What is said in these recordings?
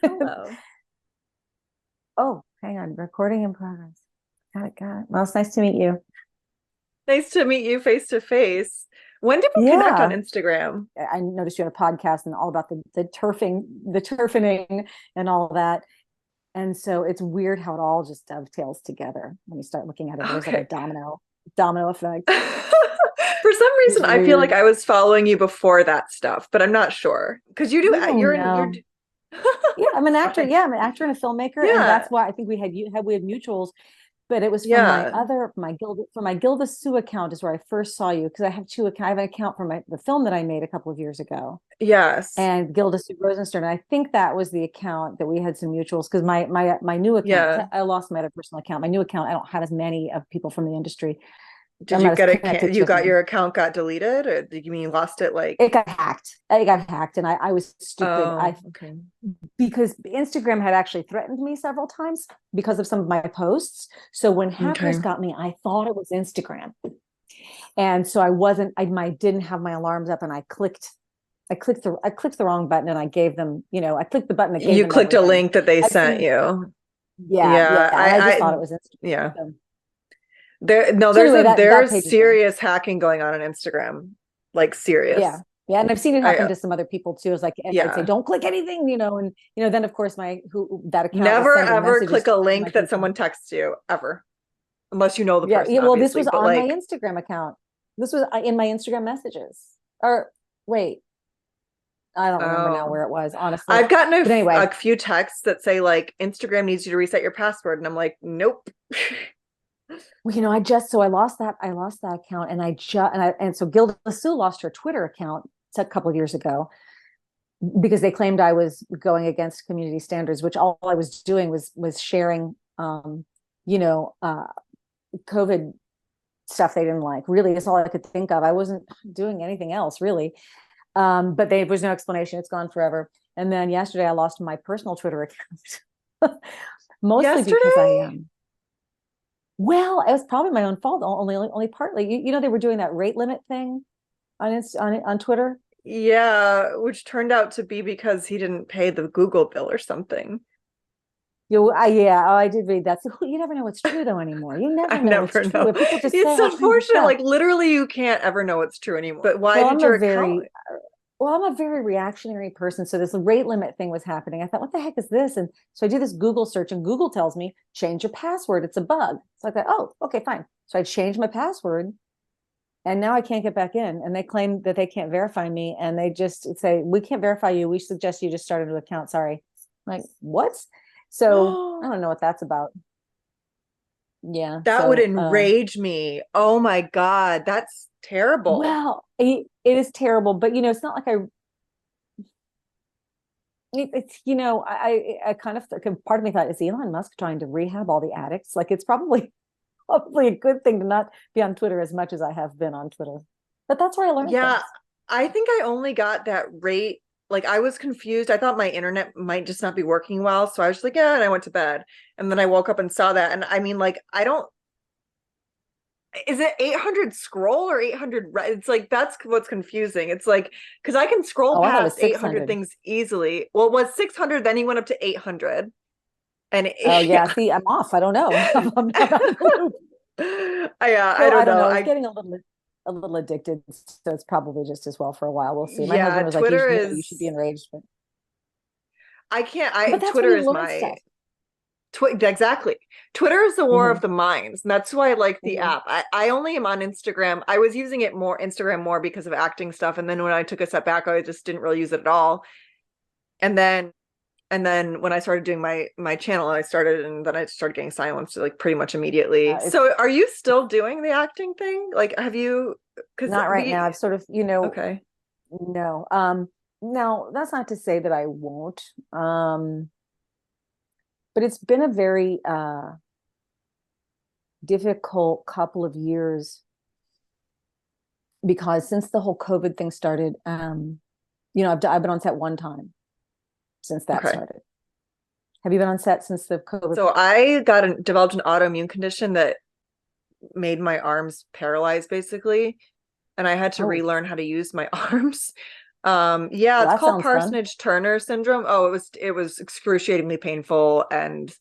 Hello. Oh, hang on. Recording in progress. Got it, got it. Well, it's nice to meet you. Nice to meet you face to face. When did we connect on Yeah. Instagram? I noticed you had a podcast and all about the turfing and all that. And so it's weird how it all just dovetails together when you start looking at it. There's like a Okay. domino effect. For some It's reason, I feel like weird. I was following you before that stuff, but I'm not sure. Because you do, I don't you're, know. Yeah, I'm an actor. fine. Yeah, I'm an actor and a filmmaker, and Yeah. that's why I think we had mutuals. But it was from Yeah. my Gilda Sue account is where I first saw you because I have two accounts. I have an account for the film that I made a couple of years ago, Yes. and Gilda Sue Rosenstern. And I think that was the account that we had some mutuals because my new account, Yeah. I lost my other personal account. My new account, I don't have as many of people from the industry. Did I'm you not as get it? connected You to got them. your account got deleted, or did you mean you lost it like, It got hacked. It got hacked, and I was stupid. I oh, okay. because Instagram had actually threatened me several times because of some of my posts. So when hackers Okay. got me, I thought it was Instagram. And so I didn't have my alarms up and I clicked the wrong button and I gave them, I clicked the button that gave You them clicked a everything. link that they I've sent seen, you. yeah, Yeah, yeah. And I just thought it was Instagram. yeah. So, There, no, so anyway, that there's page is gone. serious hacking going on Instagram, like Yeah. serious. Yeah. And I've seen it I happen to some other people too. It's like, and I'd say, Yeah, don't click anything, and then of course that account was never sending ever messages click to a all of my link that people. someone texts you ever, unless you know the Yeah, person, yeah. Well, this obviously. was But on my like, Instagram account. This was in my Instagram messages. Or wait, I don't remember now oh, where it was, honestly. I've gotten But anyway, a few texts that say like Instagram needs you to reset your password, and I'm like, nope. well, I lost that account, and so Gilda Sue lost her Twitter account a couple of years ago because they claimed I was going against community standards, which all I was doing was sharing, you know, uh, COVID stuff they didn't like. Really, that's all I could think of. I wasn't doing anything else really. But there was no explanation. It's gone forever. And then yesterday, I lost my personal Twitter account, mostly because Yesterday, well, it was probably my own fault, only partly. They were doing that rate limit thing on Twitter. yeah, which turned out to be because he didn't pay the Google bill or something. Yeah, oh, I did read that. So you never know what's true though anymore. You I never know what's never true. know. People just say It's all kinds of unfortunate. stuff. Like literally, you can't ever know what's true anymore. But why Well, did your account? I'm a very reactionary person. So this rate limit thing was happening. I thought, what the heck is this? And so I do this Google search, and Google tells me change your password. It's a bug. So I thought, oh, okay, fine. So I changed my password, and now I can't get back in. And they claim that they can't verify me, and they just say we can't verify you. We suggest you just start a new account. Sorry. I'm like, what? So I don't know what that's about. Yeah. That would So enrage me. Oh my God, that's terrible. well, it is terrible, but it's not like it's I kind of part of me thought, is Elon Musk trying to rehab all the addicts? Like it's probably probably a good thing to not be on Twitter as much as I have been on Twitter. But that's where I learned Yeah, things. I think I only got that rate. Like I was confused. I thought my internet might just not be working well. So I was just like, yeah, and I went to bed. And then I woke up and saw that. And I mean, like, I don't, is it 800 scroll or 800? It's like, that's what's confusing. It's like, because I can scroll Oh, I thought it past was 800 600. things easily. Well, it was 600, then he went up to 800. And Oh yeah, yeah, see, I'm off. I don't know. I'm out of the loop. I So don't I don't know. know. It's getting a little addicted. So it's probably just as well for a while. We'll see. My Yeah, husband was like, Twitter you should be is, enraged, I can't, but that's where Twitter you is learn my, stuff. Exactly. Twitter is the war of Hmm. the minds, and that's why I like the Hmm. app. I only am on Instagram. I was using it more Instagram more because of acting stuff, and then when I took a step back, I just didn't really use it at all. And then when I started doing my channel, and then I started getting silenced like pretty much immediately. It's So, are you still doing the acting thing? Like, have you? Because not right now. we I've sort of, okay, no. Now that's not to say that I won't. But it's been a very difficult couple of years because since the whole COVID thing started, I've been on set one time since that okay. started. Have you been on set since the COVID? So I developed an autoimmune condition that made my arms paralyzed basically, and I had to Oh, relearn how to use my arms. Yeah, Well, it's that called sounds fun. Parsonage Turner syndrome. Oh, it was excruciatingly painful, and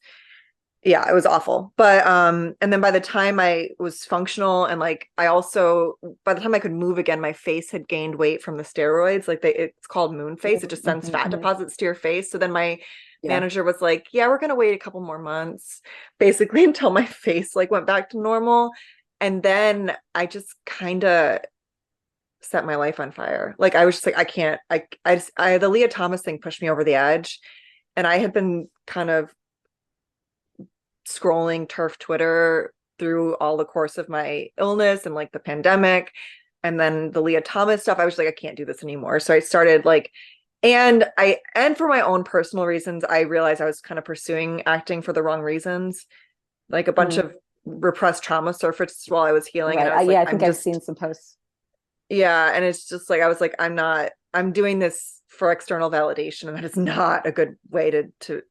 yeah, it was awful. But and then by the time I was functional, and like I also, by the time I could move again, my face had gained weight from the steroids. Like it's called moon face. It just sends fat Mm-hmm. deposits to your face. So then my Yeah. manager was like, yeah, we're gonna wait a couple more months, basically until my face like went back to normal. And then I just kind of set my life on fire. Like I was just like, I can't, the Leah Thomas thing pushed me over the edge. And I had been kind of scrolling turf Twitter through all the course of my illness and like the pandemic. And then the Leah Thomas stuff, I was like, I can't do this anymore. So I started like, and for my own personal reasons, I realized I was kind of pursuing acting for the wrong reasons, like a bunch Mm, of repressed trauma surfaced while I was healing. And right. I was Yeah, like, I think I'm I've seen just, some posts. yeah. And it's just like, I was like, I'm doing this for external validation. And that is not a good way to,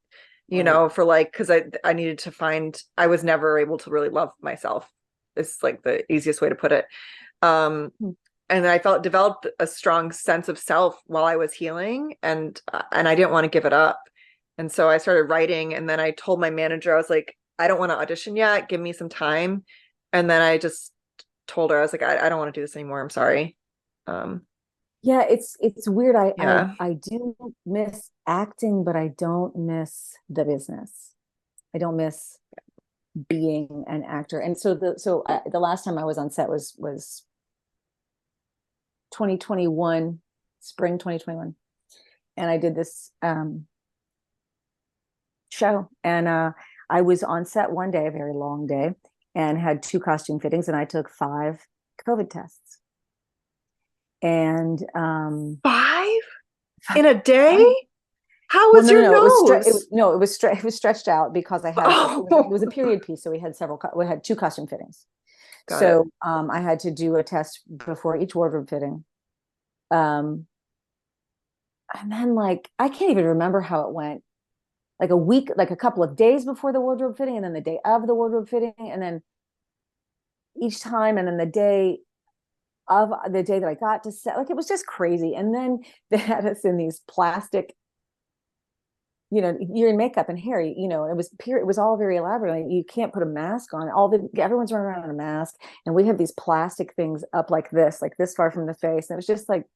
Right. for like, cause I needed to find, I was never able to really love myself. It's like the easiest way to put it. Um, Hmm. and I felt developed a strong sense of self while I was healing, and I didn't want to give it up. And so I started writing, and then I told my manager, I was like, I don't want to audition yet, give me some time. And then I just told her, I was like, I don't want to do this anymore, I'm sorry. um Yeah, it's weird. yeah, I do miss acting, but I don't miss the business. I don't miss being an actor. And so the last time I was on set was 2021, spring 2021, and I did this show, and I was on set one day, a very long day, and had two costume fittings, and I took 5 COVID tests. And 5 in a day. five, How well, was no, no, your no, nose? it was stretched out because I had it Oh, was a period piece, so we had 2 costume fittings. got it. So I had to do a test before each wardrobe fitting. Um, and then like I can't even remember how it went. Like a week, like a couple of days before the wardrobe fitting, and then the day of the wardrobe fitting, and then each time, and then the day that I got to set, like it was just crazy. And then they had us in these plastic, you're in makeup and hair, it was all very elaborate. Like, you can't put a mask on. Everyone's running around in a mask, and we have these plastic things up like this far from the face. And it was just like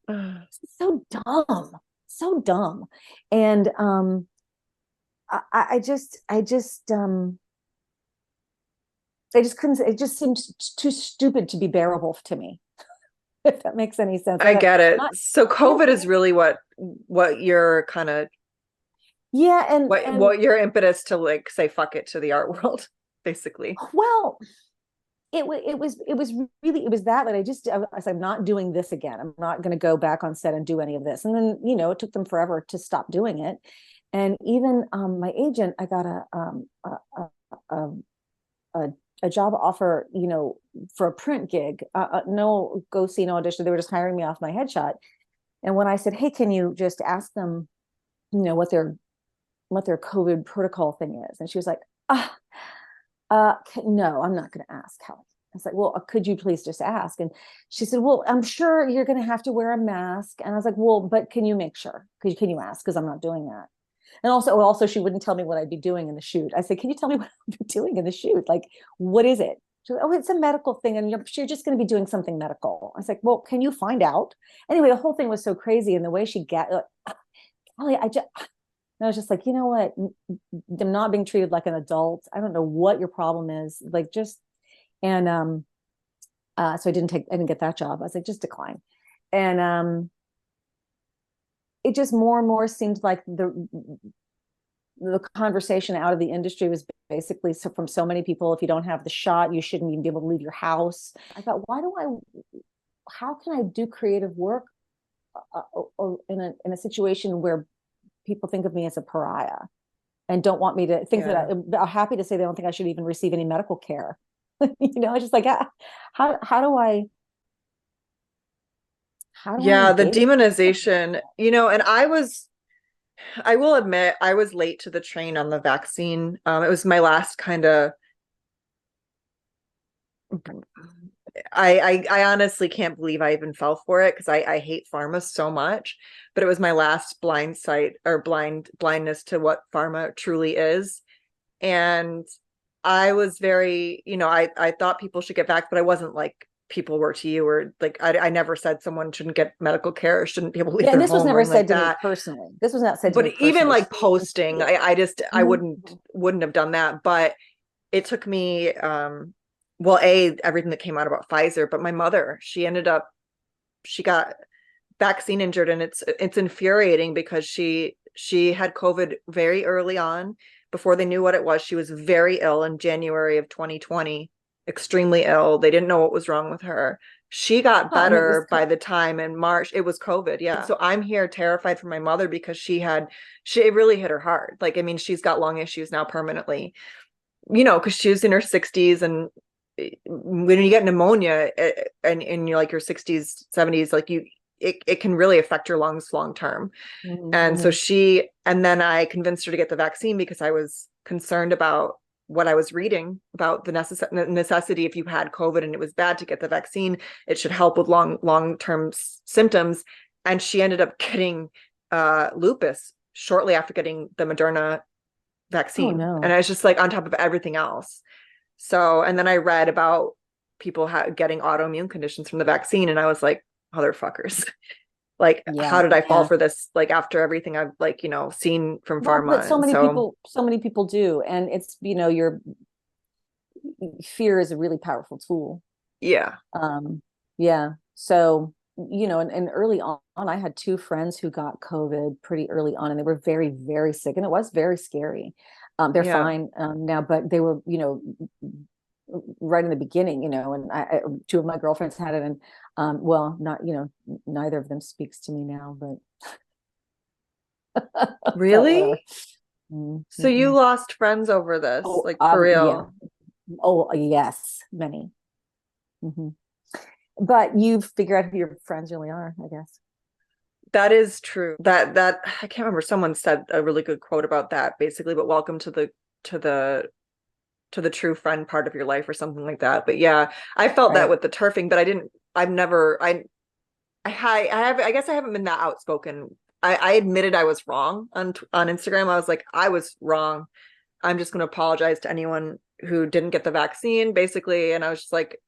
so dumb, so dumb. And I just couldn't. It just seemed too stupid to be bearable to me. If that makes any sense. I get it. Not, So yeah, COVID is really what your kind of yeah, what your impetus to like say fuck it to the art world, basically. well, it was really, it was that I said, I'm not doing this again. I'm not going to go back on set and do any of this. And then it took them forever to stop doing it. And even my agent, I got a, a a job offer, for a print gig. No go see, no audition. They were just hiring me off my headshot. And when I said, "Hey, can you just ask them, what their COVID protocol thing is?" And she was like, no, I'm not going to ask, Helen. I was like, well, could you please just ask? And she said, well, I'm sure you're going to have to wear a mask. And I was like, well, but can you make sure? Can you ask? Because I'm not doing that. And also, she wouldn't tell me what I'd be doing in the shoot. I said, can you tell me what I'd be doing in the shoot? Like, what is it? She said, oh, it's a medical thing, and you're just going to be doing something medical. I was like, well, can you find out? Anyway, the whole thing was so crazy, and the way she Holly, I was just like, you know what? I'm not being treated like an adult. I don't know what your problem is. Like, just and so I didn't get that job. I was like, just decline. And it just more and more seemed like the conversation out of the industry was basically, so from so many people, if you don't have the shot, you shouldn't even be able to leave your house. I thought, how can I do creative work or in a situation where people think of me as a pariah and don't want me to think Yeah. that are happy to say they don't think I should even receive any medical care. It's just like, how do I Yeah, the engage? demonization, and I will admit I was late to the train on the vaccine. It was my last kind of I honestly can't believe I even fell for it because I hate pharma so much. But it was my last blind sight or blindness to what pharma truly is. And I was very, I thought people should get back, but I wasn't like people were to you, or like I never said someone shouldn't get medical care or shouldn't be able to leave Yeah, and their this was home or never anything like said to me that. personally. This was not said to But me even personally. like posting, I just I Mhm. wouldn't have done that. But it took me well, everything that came out about Pfizer, but my mother, she got vaccine injured, and it's infuriating because she had COVID very early on before they knew what it was. She was very ill in January of 2020, extremely ill. They didn't know what was wrong with her. She got And it was better by the time in March. It was COVID, yeah. So I'm here terrified for my mother because it really hit her hard. Like, I mean, she's got lung issues now permanently, because she was in her 60s, and when you get pneumonia and in your like your 60s, 70s, like it can really affect your lungs long term. And so Mhm. and then I convinced her to get the vaccine because I was concerned about what I was reading about the necessity. If you had COVID and it was bad, to get the vaccine, it should help with long-term symptoms. And she ended up getting lupus shortly after getting the Moderna Oh vaccine. And no. I was just like on top of everything else. So, and then I read about people getting autoimmune conditions from the vaccine, and I was like, motherfuckers. Like, Yeah, how did I fall yeah. for this? Like, after everything I've like, seen from Well, but pharma. And so, so many people do. And it's, your fear is a really powerful tool. yeah, Yeah. So, and early on, I had two friends who got COVID pretty early on, and they were very, very sick, and it was very scary. They're yeah. fine now, but they were, right in the beginning, and two of my girlfriends had it, and well, not, neither of them speaks to me now, but whatever. Really? So you Mm-hmm. lost friends over this, Oh, like for yeah. real? Oh, yes, many. Hmm. But you figure out who your friends really are, I guess. That is true. That I can't remember. Someone said a really good quote about that, basically. But welcome to the to the true friend part of your life, or something like that. But yeah, I felt that Right. with the turfing, but I didn't. I've never. I guess I haven't been that outspoken. I admitted I was wrong on Instagram. I was like, I was wrong. I'm just going to apologize to anyone who didn't get the vaccine, basically. And I was just like,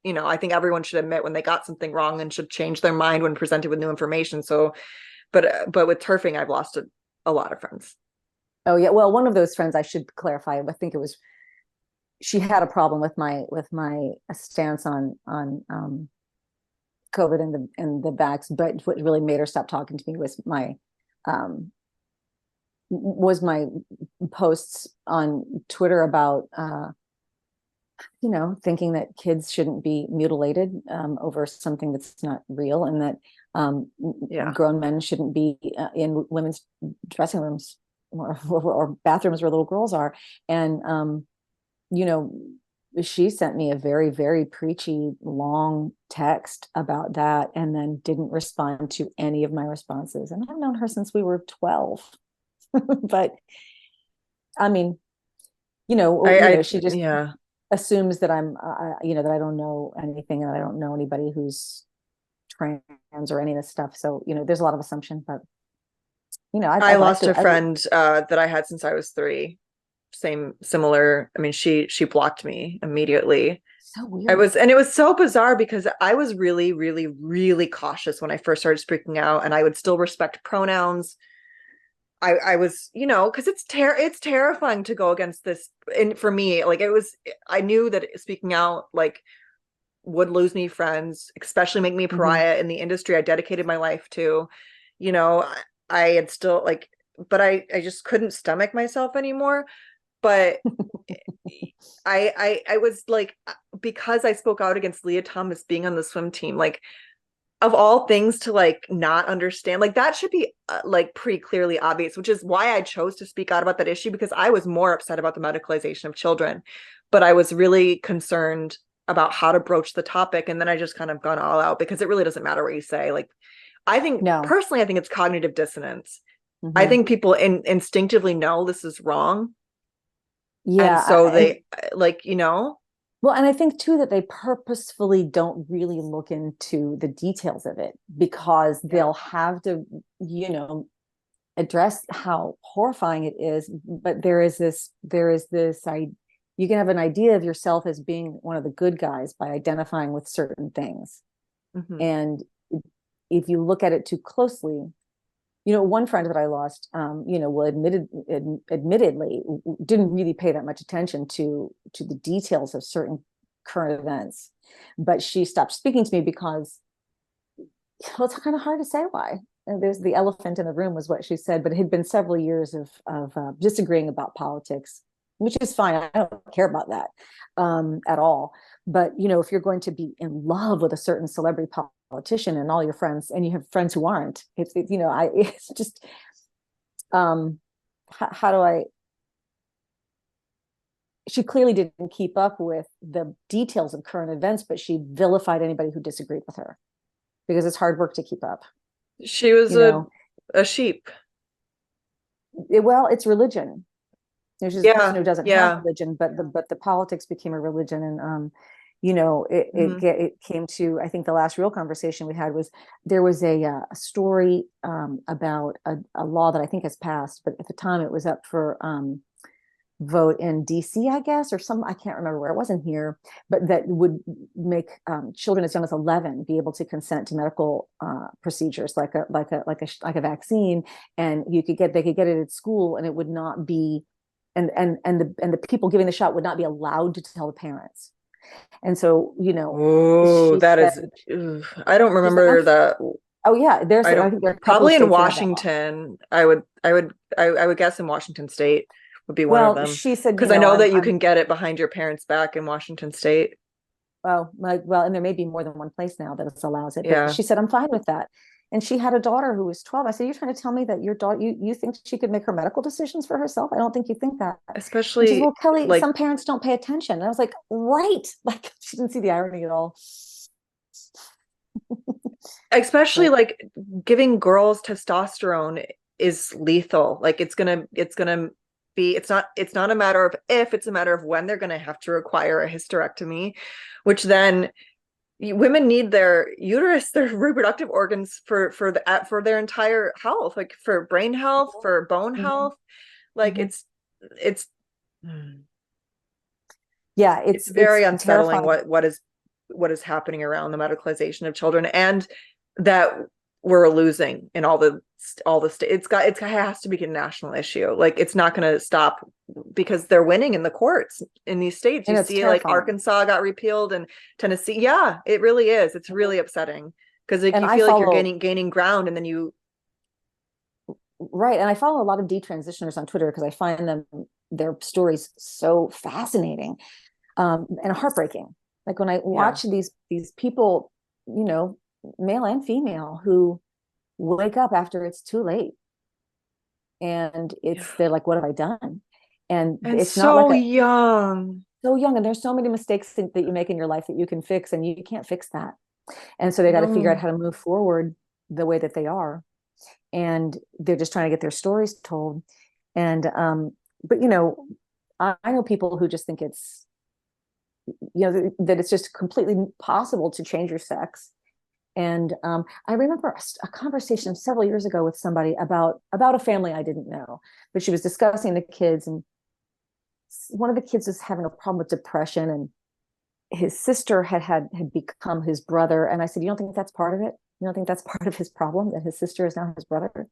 I think everyone should admit when they got something wrong and should change their mind when presented with new information. So, but with turfing, I've lost a lot of friends. Oh yeah. Well, one of those friends, I should clarify. I think it was she had a problem with my stance on COVID and the vax, but what really made her stop talking to me um was my posts on Twitter about thinking that kids shouldn't be mutilated over something that's not real, and that Yeah. grown men shouldn't be in women's dressing rooms or bathrooms where little girls are. And you know, she sent me a very, very preachy long text about that, and then didn't respond to any of my responses. And I've known her since we were 12. But I mean, she just Yeah. assumes that that I don't know anything, and I don't know anybody who's trans or any of this stuff. So, there's a lot of assumption, but I I'd like lost to. a friend that I had since I was 3. Similar. I mean, she blocked me immediately. So weird. And it was so bizarre because I was really, really, really cautious when I first started speaking out, and I would still respect pronouns. I was, because it's terrifying to go against this. And for me, like I knew that speaking out like would lose me friends, especially make me a Hmm. pariah in the industry I dedicated my life to. You know, I had still like, but I just couldn't stomach myself anymore. But I was like, because I spoke out against Leah Thomas being on the swim team, like of all things to like not understand, like that should be like pretty clearly obvious, which is why I chose to speak out about that issue, because I was more upset about the medicalization of children, but I was really concerned about how to broach the topic. And then I just kind of gone all out because it really doesn't matter what you say. Like, I think No. personally, I think it's cognitive dissonance. I Hmm. think people instinctively know this is wrong. And Yeah. so And they like, Well, and I think too that they purposefully don't really look into the details of it because Yeah. they'll have to, you know, address how horrifying it is. But you can have an idea of yourself as being one of the good guys by identifying with certain things. Hmm. And if you look at it too closely, you know, one friend that I lost, you know, admittedly didn't really pay that much attention to the details of certain current events, but she stopped speaking to me because, well, it's kind of hard to say why. And there's the elephant in the room was what she said, but it had been several years of disagreeing about politics, which is fine. I don't care about that at all. But you know, if you're going to be in love with a certain celebrity politician and all your friends, and you have friends who aren't, you know, it's just how do I? She clearly didn't keep up with the details of current events, but she vilified anybody who disagreed with her because it's hard work to keep up. She was You know, a sheep. well, it's religion. There's this person Yeah, who doesn't have yeah. religion, but the politics became a religion, and you know, Hmm. it came to, I think the last real conversation we had was there was a story about a law that I think has passed, but at the time it was up for vote in DC, I guess, or some, I can't remember where, it wasn't here, but that would make children as young as 11 be able to consent to medical procedures like a vaccine, and they could get it at school, and it would not be, and the people giving the shot would not be allowed to tell the parents. And so, you know, Oh, she that said, is, I don't she's like, remember that. oh yeah, I I don't, think there are a couple of probably in states that have that law. Washington. I would guess in Washington State would be one of Well, them. she said, you Because I know, know that you I'm can get it behind your parents' back in Washington State. well, and there may be more than one place now that allows it, but Yeah. she said, I'm fine with that. And she had a daughter who was 12. I said, you're trying to tell me that your daughter, you think she could make her medical decisions for herself? I don't think you think that. And she says, Especially well, Kelly, like some parents don't pay attention. And I was like, right. Like she didn't see the irony at all. especially But like giving girls testosterone is lethal. Like it's gonna be, it's not a matter of if, it's a matter of when they're gonna have to require a hysterectomy, which then women need their uterus, their reproductive organs for their entire health, like for brain health, for bone mhm, health. Like mhm. it's Yeah, it's it's very unsettling terrifying. what is happening around the medicalization of children, and that we're losing in all the state. It has to be a national issue. Like it's not going to stop because they're winning in the courts in these states. You And it's see, like terrifying. Arkansas got repealed and Tennessee. Yeah, it really is. It's Mhm. really upsetting because like And you I feel like you're follow, gaining ground, and then you right. And I follow a lot of detransitioners on Twitter because I find their stories so fascinating and heartbreaking. Like when I yeah watch these people, you know, male and female, who wake up after it's too late, and yeah they're like, what have I done? And and it's not like so a young. so young, and there's so many mistakes that you make in your life that you can fix, and you can't fix that. And so they got to figure out No. how to move forward the way that they are, and they're just trying to get their stories told. And but you know, I know people who just think it's, you know, that it's just completely possible to change your sex. And I remember a conversation several years ago with somebody about a family I didn't know, but she was discussing the kids, and one of the kids was having a problem with depression, and his sister had become his brother. And I said, you don't think that's part of it? You don't think that's part of his problem, that his sister is now his brother,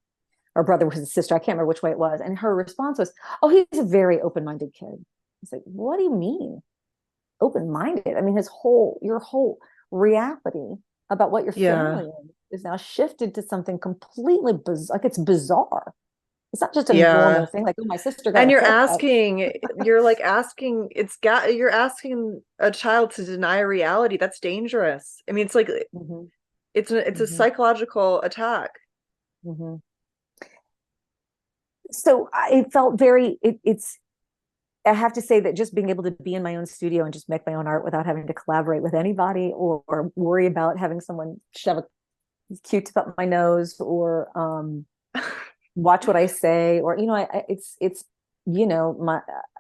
or brother was his sister? I can't remember which way it was. And her response was, oh, he's a very open-minded kid. I was like, what do you mean open-minded? I mean, your whole reality about what your Yeah. family is now shifted to something completely like it's bizarre. It's not just a normal Yeah. thing, like, oh, my sister got And a haircut. you're like asking, you're asking a child to deny reality. That's dangerous. I mean, it's like Mm-hmm, it's a mm-hmm, psychological attack. mm-hmm. So it felt very, it's, I have to say that just being able to be in my own studio and just make my own art without having to collaborate with anybody, or worry about having someone shove a Q-tip up my nose, or watch what I say, or, you know, it's you know,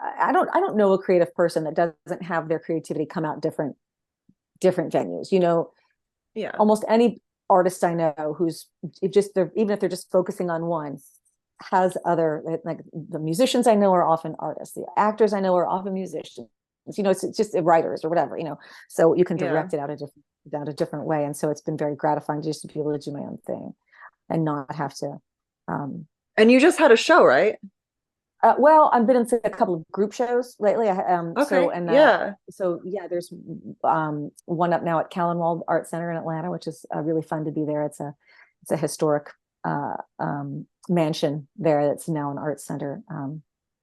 I don't know a creative person that doesn't have their creativity come out different venues. You know, Yeah. almost any artist I know who's just they're, even if they're just focusing on one, has other, like the musicians I know are often artists, the actors I know are often musicians. You know, it's just writers or whatever, you know. So you can Yeah. direct it out a different way. And so it's been very gratifying just to be able to do my own thing and not have to um And you just had a show, right? well, I've been in a couple of group shows lately. Okay. Yeah. So yeah, there's one up now at Callenwald Art Center in Atlanta, which is really fun to be there. It's a historic mansion there that's now an art center.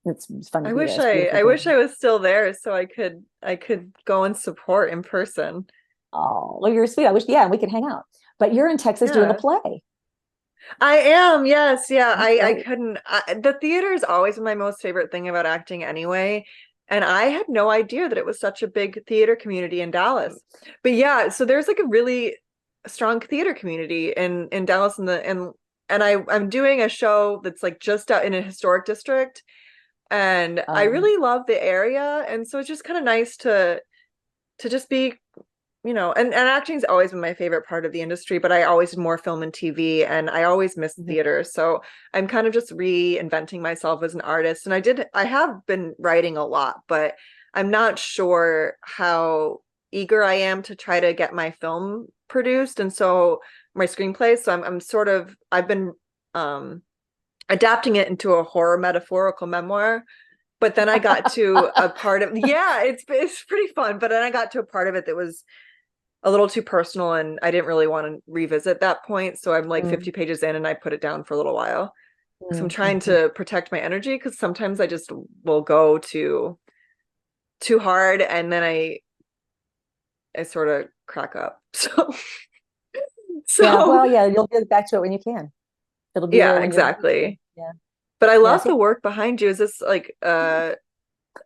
It's fun to be there. It's a beautiful I wish building. I was still there so I could go and support in person. Oh, well, you're sweet. I wish, yeah, we could hang out. But you're in Texas doing a Yeah. play. I am, yes, yeah. That's I great. couldn't. The theater is always my most favorite thing about acting, anyway. And I had no idea that it was such a big theater community in Dallas. But yeah, so there's like a really strong theater community in Dallas, and I'm doing a show that's like just out in a historic district, and I Um, really love the area, and so it's just kind of nice to just be, and acting's always been my favorite part of the industry, but I always did more film and TV, and I always missed mhm. theater. So I'm kind of just reinventing myself as an artist. And I have been writing a lot, but I'm not sure how eager I am to try to get my film produced. And so my screenplay, so I've been adapting it into a horror metaphorical memoir. But then I got to a part of, yeah, it's pretty fun. But then I got to a part of it that was a little too personal, and I didn't really want to revisit that point. So I'm like Mm, 50 pages in and I put it down for a little while because I'm mm, trying mhm. to protect my energy, because sometimes I just will go too hard, and then I sort of crack up. So Yeah, so well, yeah, you'll get back to it when you can. It'll be there yeah, when you're ready to. exactly. Yeah. But I Yeah. love See, the work behind you. Is this like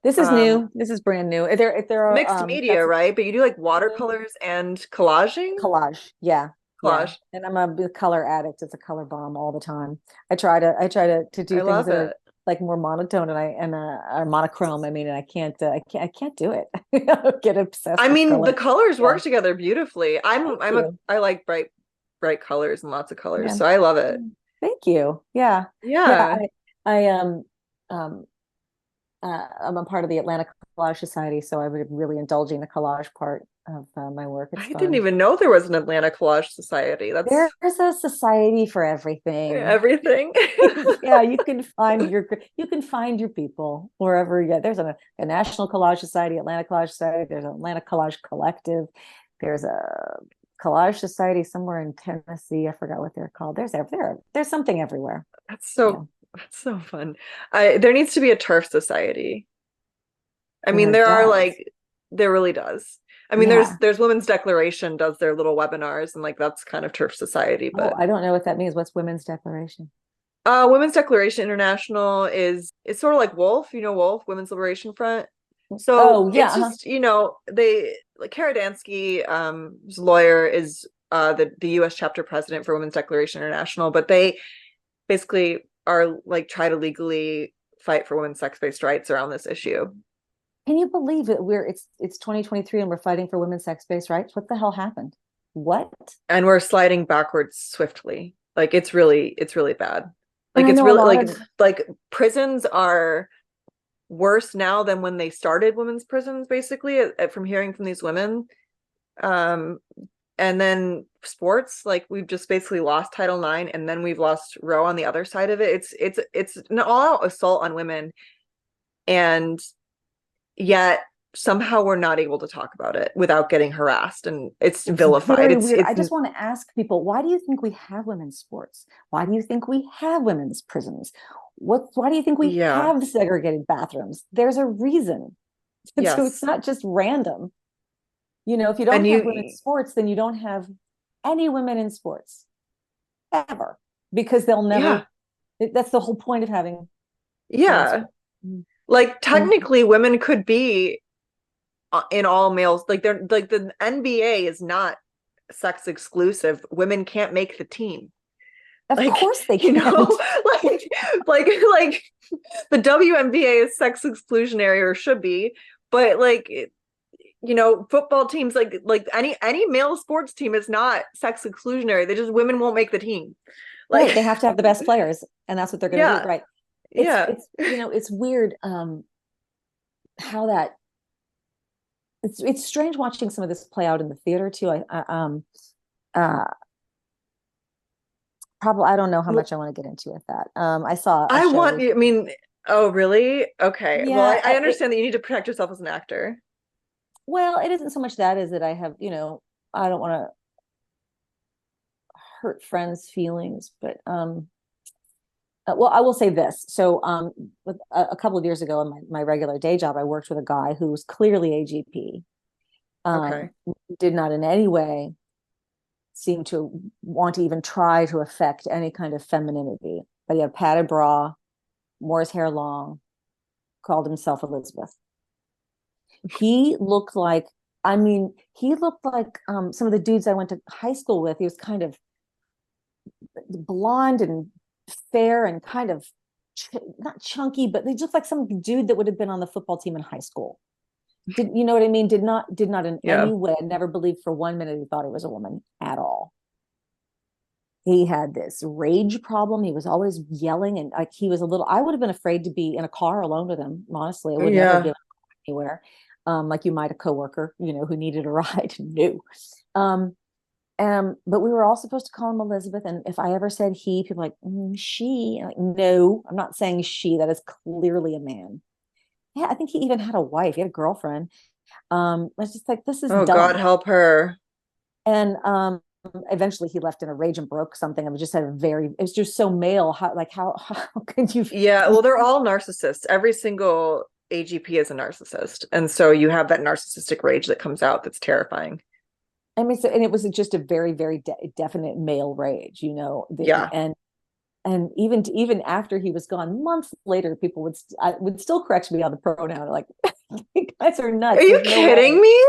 this is um new. This is brand new. If there are mixed media, that's right? But you do like mhm. watercolors and collaging? Collage. Yeah. Yeah. Collage. And I'm a big color addict. It's a color bomb all the time. To do I things love that are it. like more monotone and are monochrome. I mean, and I can't do it. Get obsessed I with mean, the color. colors Yeah. work together beautifully. Thank you. I like bright colors and lots of colors, Yeah. so I love it. Thank you. Yeah. Yeah. Yeah. I um I'm a part of the Atlanta Collage Society, so I would really indulging the collage part of my work. It's I didn't fun. even know there was an Atlanta Collage Society. That's There's a society for everything. everything. Yeah, you can find your people wherever. Yeah, there's a National Collage Society, Atlanta Collage Society. There's an Atlanta Collage Collective. There's a Collage Society somewhere in Tennessee. I forgot what they're called. There's something everywhere. That's Yeah, so fun. There needs to be a turf society. I mean, there does. there really does. I mean, Yeah. there's Women's Declaration does their little webinars, and like that's kind of turf society, Oh, but I don't know what that means. What's Women's Declaration? Women's Declaration International is it's sort of like Wolf, Wolf, Women's Liberation Front. So Oh, yeah. it's Uh-huh. just, they like Kara Dansky, who's a lawyer, is the US chapter president for Women's Declaration International, but they basically are like try to legally fight for women's sex-based rights around this issue. Can you believe it? It's 2023 and we're fighting for women's sex-based rights. What the hell happened? What? And we're sliding backwards swiftly. Like it's really bad. And Like I it's know a really lot of like prisons are worse now than when they started women's prisons, basically, from hearing from these women. Um, and then sports, like we've just basically lost Title IX, and then we've lost Roe on the other side of it. It's an all-out assault on women, and yet somehow we're not able to talk about it without getting harassed, and it's it's vilified. very weird. I just want to ask people, why do you think we have women's sports? Why do you think we have women's prisons? Why do you think we Yeah, have segregated bathrooms? There's a reason. So it's yes, not just random. You know, if you don't and have women's you, sports, then you don't have any women in sports ever because they'll yeah, never, that's the whole point of having women's yeah. sports. Mm. Like And technically, women could be in all males. Like they're like the NBA is not sex exclusive. Women can't make the team. Of Like, course they you know, can't. like the WNBA is sex exclusionary, or should be, but like, you know, football teams, like any male sports team is not sex exclusionary. They just, women won't make the team. Right. Like, They have to have the best players, and that's what they're going to do. yeah, Right. yeah. It's, it's weird, how that, it's strange watching some of this play out in the theater too. Uh, Probably, I don't know how much I want to get into with that. I saw a I show want you, I mean, oh, really? Okay. Well, Yeah, I understand that you need to protect yourself as an actor. well, it isn't so much that as that I have, I don't want to hurt friends' feelings, but well, I will say this. So, with a couple of years ago in my regular day job, I worked with a guy who was clearly AGP. Okay. Did not in any way seem to want to even try to affect any kind of femininity, but he had a padded bra, wore his hair long, called himself Elizabeth. He looked like, he looked like some of the dudes I went to high school with. He was kind of blonde and fair and kind of not chunky, but they just like some dude that would have been on the football team in high school. Did you know what I mean? Did not in Yeah. any way, never believed for 1 minute he thought he was a woman at all. He had this rage problem. He was always yelling, and like he was a little, I would have been afraid to be in a car alone with him. Honestly, I would never Yeah. give anywhere. Like you might a coworker, who needed a ride. No. But we were all supposed to call him Elizabeth. And if I ever said he, people were like, she. Like, no, I'm not saying she. That is clearly a man. Yeah, I think he even had a wife. He had a girlfriend. I was just like, this is Oh, God dumb. help her. And eventually he left in a rage and broke something. It was just it was just so male. How could you? Yeah. Well, they're all narcissists. Every single AGP is a narcissist. And so you have that narcissistic rage that comes out that's terrifying. I mean, and it was just a very, very definite male rage, Yeah. and even after he was gone, months later, people would still correct me on the pronoun, like, you guys are Are nuts. you There's no kidding way. me?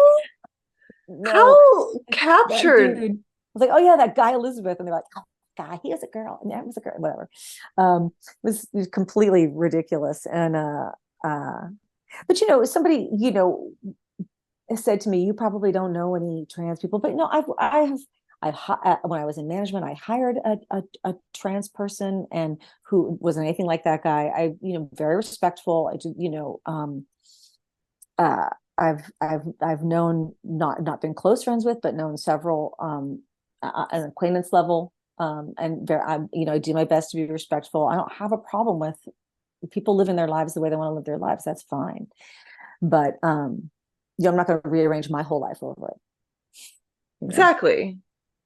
No, How that dude. captured? I was like, oh yeah, that guy Elizabeth, and they're like, oh, guy, he was a girl, and that was a girl, whatever. It was completely ridiculous, and but somebody said to me, you probably don't know any trans people, but no, when I was in management, I hired a trans person, and who wasn't anything like that guy. Very respectful. I do, I've known, not been close friends with, but known several at an acquaintance level. And I do my best to be respectful. I don't have a problem with people living their lives the way they want to live their lives. That's fine. But I'm not going to rearrange my whole life over it. Exactly.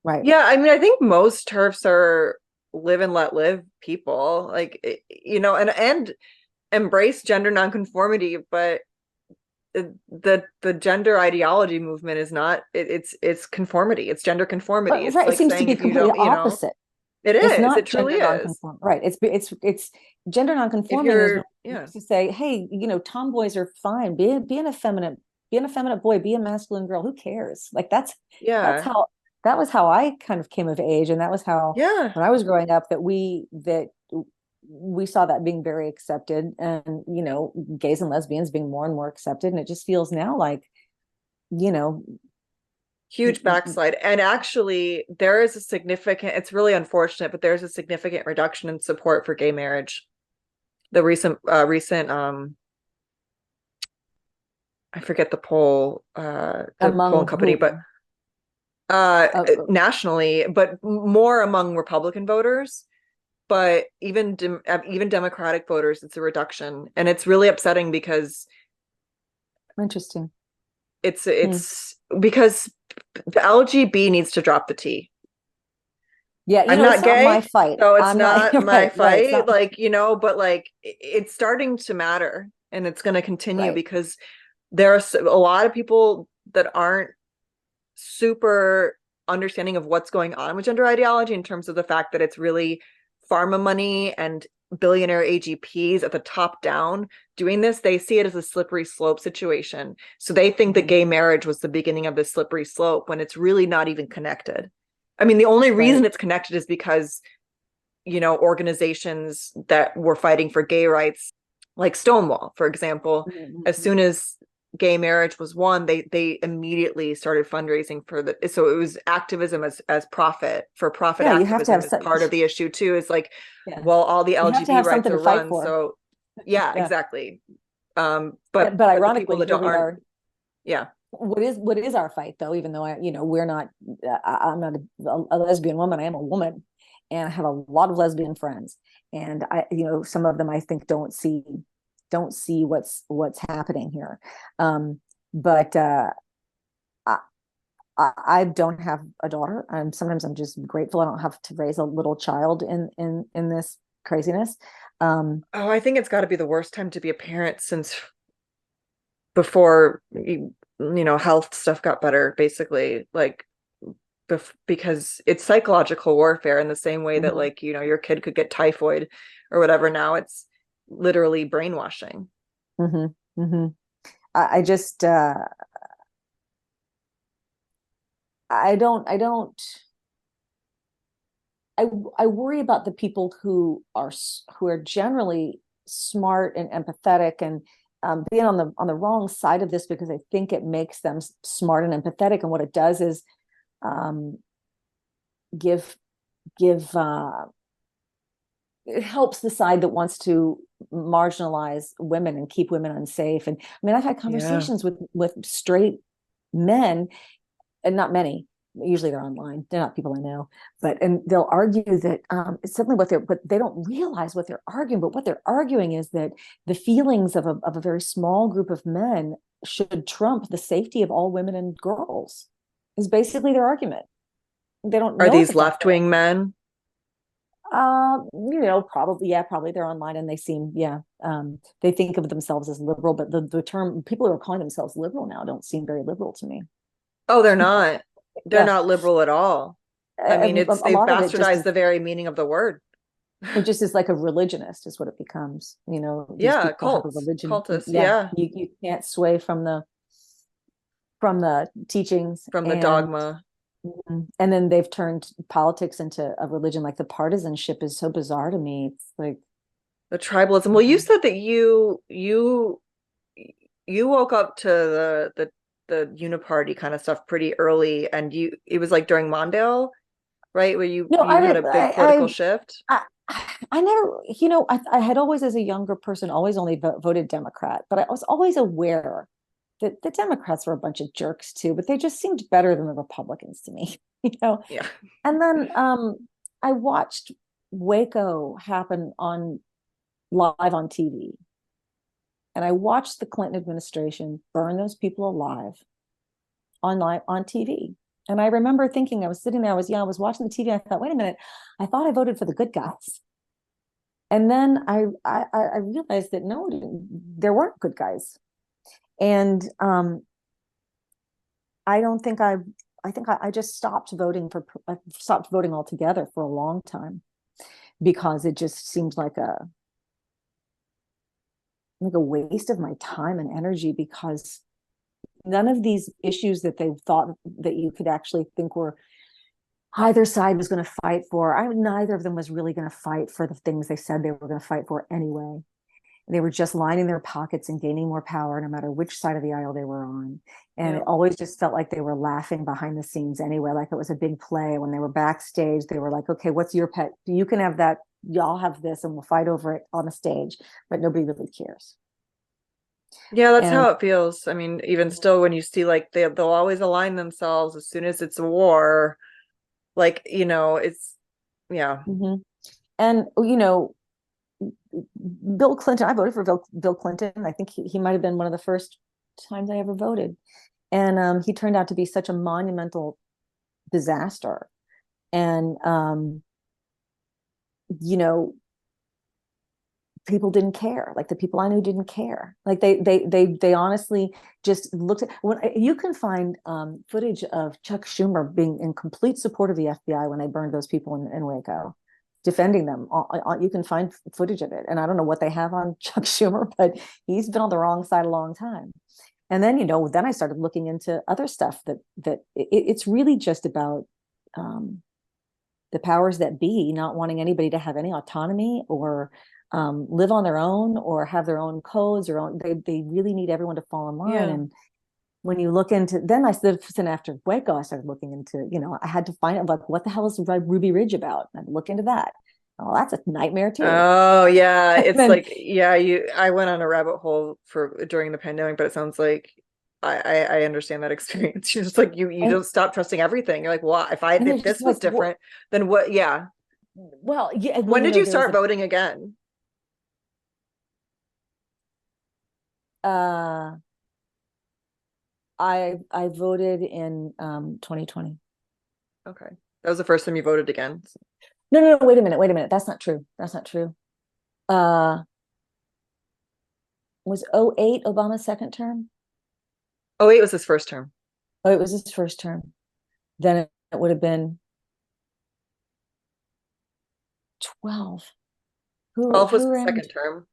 Right. Yeah. I mean, I think most TERFs are live and let live people, like, and embrace gender nonconformity, but the gender ideology movement is not, it's conformity, it's gender conformity. It's Right. It like seems to saying, be if you completely don't, opposite. it It's is, it not truly gender is. nonconform. Right. It's gender If nonconforming is you're, when you used to say, hey, tomboys are fine. Be an effeminate, boy, be a masculine girl. Who cares? Like that's yeah, how that was how I kind of came of age. And that was how, yeah, when I was growing up, that we saw that being very accepted, and gays and lesbians being more and more accepted. And it just feels now like, you know, huge backslide. And actually, there is a significant, it's really unfortunate, but there's a significant reduction in support for gay marriage. The recent I forget the polling among company, but whom? Uh, nationally, but more among Republican voters, but even Democratic voters, it's a reduction, and it's really upsetting because Interesting. Hmm. it's because the LGB needs to drop the T. Yeah, I'm it's not not my gay, fight. so it's I'm not not my right. It's fight, not like, but like it's starting to matter, and it's going to continue right. because there are a lot of people that aren't super understanding of what's going on with gender ideology, in terms of the fact that it's really pharma money and billionaire AGPs at the top down doing this. They see it as a slippery slope situation. So they think that gay marriage was the beginning of this slippery slope, when it's really not even connected. I mean, the only reason Right. it's connected is because organizations that were fighting for gay rights, like Stonewall, for example. As Mhm. soon as gay marriage was won, they immediately started fundraising for the, so it was activism as profit Yeah, you have to activism have is part of the issue too. Is like, yeah, well, all the you have to LGBT have rights something to are fight run, for. so yeah, Yeah. exactly. But But the people ironically, that here don't we aren't, are. yeah. What is our fight though? Even though we're not, I'm not a lesbian woman. I am a woman, and I have a lot of lesbian friends, and some of them I think don't see what's happening here. But I, I don't have a daughter. Sometimes I'm just grateful I don't have to raise a little child in this craziness. Oh, I think it's got to be the worst time to be a parent since before health stuff got better, basically, like because it's psychological warfare in the same way that, Mhm, like, your kid could get typhoid or whatever. Now it's literally brainwashing. mhm, mhm. I just I don't I worry about the people who are generally smart and empathetic, and being on the wrong side of this, because I think it makes them smart and empathetic, and what it does is um, give give it helps the side that wants to marginalize women and keep women unsafe. And I mean, I've had Yeah. conversations with straight men, and not many. Usually they're online. They're not people I know, and they'll argue that it's something but they don't realize what they're arguing. But what they're arguing is that the feelings of a very small group of men should trump the safety of all women and girls. Is basically their argument. They don't Are know these that that's their left-wing argument. men? Probably, yeah, probably they're online and they seem, yeah, they think of themselves as liberal, but the term people who are calling themselves liberal now don't seem very liberal to me. Oh, they're not. They're Yeah, not liberal at all. I mean, a they've lot of it just bastardized is, the very meaning of the word. it just is like a religionist is what it becomes. These Yeah, people have a cults, religion. cultists, Yeah, yeah, you can't sway from the teachings. from the And dogma. then they've turned politics into a religion. Like the partisanship is so bizarre to me. It's like, The tribalism. Well, you said that you woke up to the uniparty kind of stuff pretty early, and it was like during Mondale, right? Where you no, you I had did. a big political shift. I, I never, I had always, as a younger person, always only voted Democrat, but I was always aware that the Democrats were a bunch of jerks too, but they just seemed better than the Republicans to me, you know. Yeah. And then I watched Waco happen on live on TV, and I watched the Clinton administration burn those people alive on TV. And I remember thinking, I was sitting there, I was watching the TV. I thought, wait a minute, I thought I voted for the good guys. And then I realized that no, there weren't good guys. And I don't think I think I just I stopped voting altogether for a long time, because it just seemed like a waste of my time and energy, because none of these issues that they thought that you could actually think were either side was going to fight for, neither of them was really going to fight for the things they said they were going to fight for anyway. They were just lining their pockets and gaining more power, no matter which side of the aisle they were on. And it Yeah. always just felt like they were laughing behind the scenes anyway, like it was a big play. When they were backstage, they were like, okay, what's your pet? You can have that. Y'all have this, and we'll fight over it on the stage, but nobody really cares. Yeah, that's And how it feels. I mean, even still, when you see, like, they'll always align themselves as soon as it's a war. Like, it's, yeah. mhm. And Bill Clinton, I voted for Bill Clinton. I think he might have been one of the first times I ever voted. And he turned out to be such a monumental disaster. And you know, people didn't care. Like the people I knew didn't care. Like they honestly just looked at, when you can find footage of Chuck Schumer being in complete support of the FBI when they burned those people in Waco, defending them. You can find footage of it, and I don't know what they have on Chuck Schumer, but he's been on the wrong side a long time. And then then I started looking into other stuff, that it's really just about the powers that be not wanting anybody to have any autonomy or live on their own or have their own codes or own, they really need everyone to fall in line. Yeah. And when you look into, then I started, after Waco, I started looking into, I had to find out, like, what the hell is Ruby Ridge about? And I'd look into that. Oh, that's a nightmare too. Oh yeah, And it's then, like I went on a rabbit hole for during the pandemic, but it sounds like I understand that experience. You're just like you and, don't stop trusting everything. You're like, well, and if it's just this was like, different, then what? Yeah. well, yeah, well, When did you there was start voting again? uh, I voted in 2020. Okay, that was the first time you voted again. No, no, no, wait a minute. That's not true. That's not true. Uh, was '08 Obama's second term? Oh, wait, it was his first term. Oh, it was his first term. Then it would have been 12. Who 12 was who the ran? second term.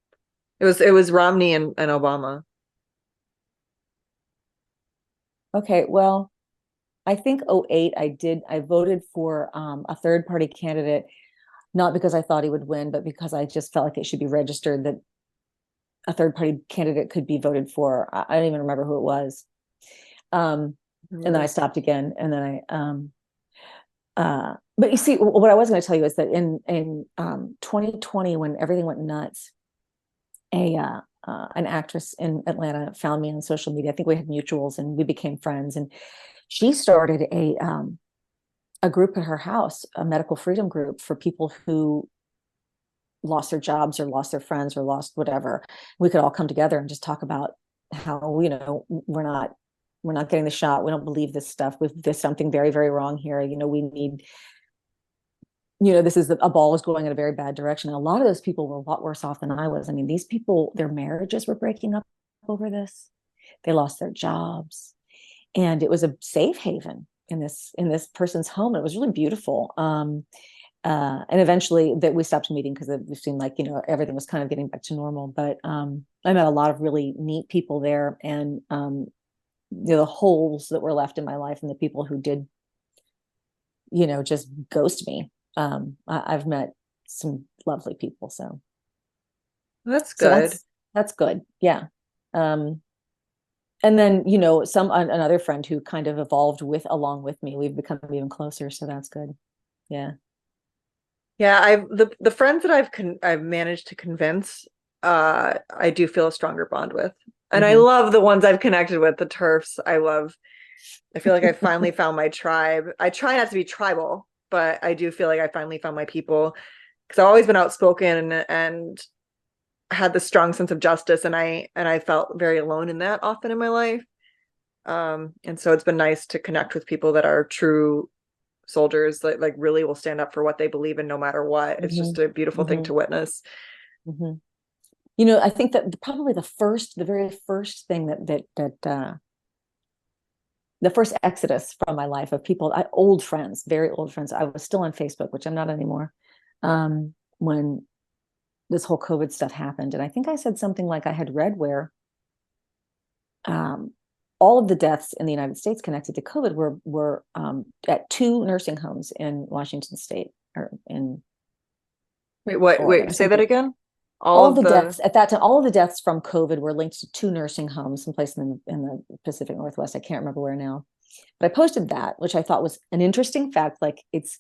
It was Romney and Obama. Okay, well, I think '08 I voted for a third party candidate, not because I thought he would win, but because I just felt like it should be registered that a third party candidate could be voted for. I don't even remember who it was. And then I stopped again, and then but you see, what I was going to tell you is that in 2020, when everything went nuts, an actress in Atlanta found me on social media. I think we had mutuals, and we became friends. And she started a group at her house, a medical freedom group for people who lost their jobs or lost their friends or lost whatever. We could all come together and just talk about how, we're not getting the shot. We don't believe this stuff. There's something very, very wrong here. We need, this is a ball is going in a very bad direction. And a lot of those people were a lot worse off than I was. I mean, these people, their marriages were breaking up over this. They lost their jobs, and it was a safe haven in this person's home. It was really beautiful. And eventually that we stopped meeting because it seemed like, everything was kind of getting back to normal. But I met a lot of really neat people there, and the holes that were left in my life and the people who did, just ghost me. I've met some lovely people. That's So good. that's good. Yeah. Um, and then, another friend who kind of evolved along with me, we've become even closer. So that's good. Yeah. Yeah, the friends that I've managed to convince, I do feel a stronger bond with. And I Mm-hmm. love the ones I've connected with, the TERFs. I feel like I finally found my tribe. I try not to be tribal, but I do feel like I finally found my people because I've always been outspoken and had this strong sense of justice, and I felt very alone in that often in my life. And so it's been nice to connect with people that are true soldiers that like really will stand up for what they believe in no matter what. It's just a beautiful thing Mm-hmm. to witness. Mm-hmm. I think that probably the very first thing that the first exodus from my life of people, old friends, very old friends. I was still on Facebook, which I'm not anymore, when this whole COVID stuff happened. And I think I said something like I had read where all of the deaths in the United States connected to COVID were at two nursing homes in Washington State, or in Wait, what? Florida Wait, or say that something. again. All All of of the the deaths at that time, all of the deaths from COVID were linked to two nursing homes, someplace in the Pacific Northwest. I can't remember where now. But I posted that, which I thought was an interesting fact. Like it's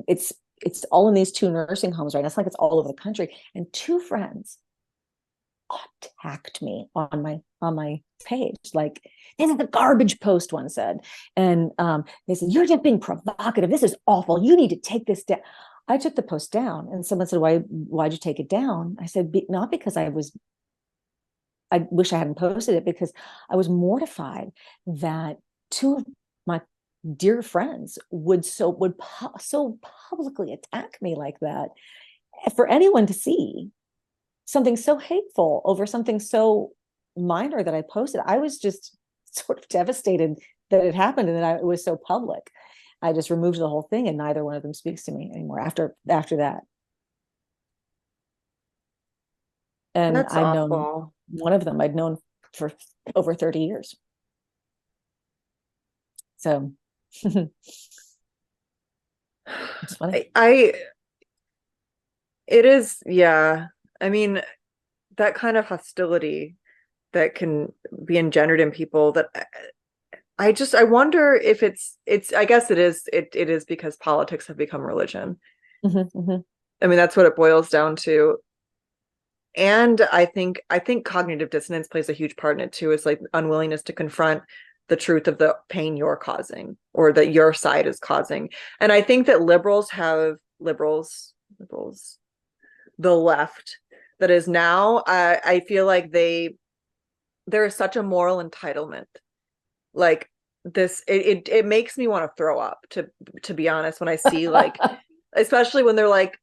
it's all in these two nursing homes, right? It's like it's all over the country. And two friends attacked me on my page. Like, this is a garbage post, one said. And they said, "You're just being provocative. This is awful. You need to take this down." I took the post down, and someone said, why'd you take it down? I said, not because I wish I hadn't posted it, because I was mortified that two of my dear friends would so publicly attack me like that, for anyone to see something so hateful over something so minor that I posted. I was just sort of devastated that it happened and that it was so public. I just removed the whole thing, and neither one of them speaks to me anymore after that. And That's I'd known awful. one of them, I'd known for over 30 years. So It's funny. It is, yeah. I mean, that kind of hostility that can be engendered in people that I wonder if I guess it is because politics have become religion. Hmm, hmm. I mean, that's what it boils down to. And I think cognitive dissonance plays a huge part in it too. Is like unwillingness to confront the truth of the pain you're causing or that your side is causing. And I think that liberals, the left that is now, I feel like there is such a moral entitlement. Like it makes me want to throw up, to be honest, when I see like, especially when they're like,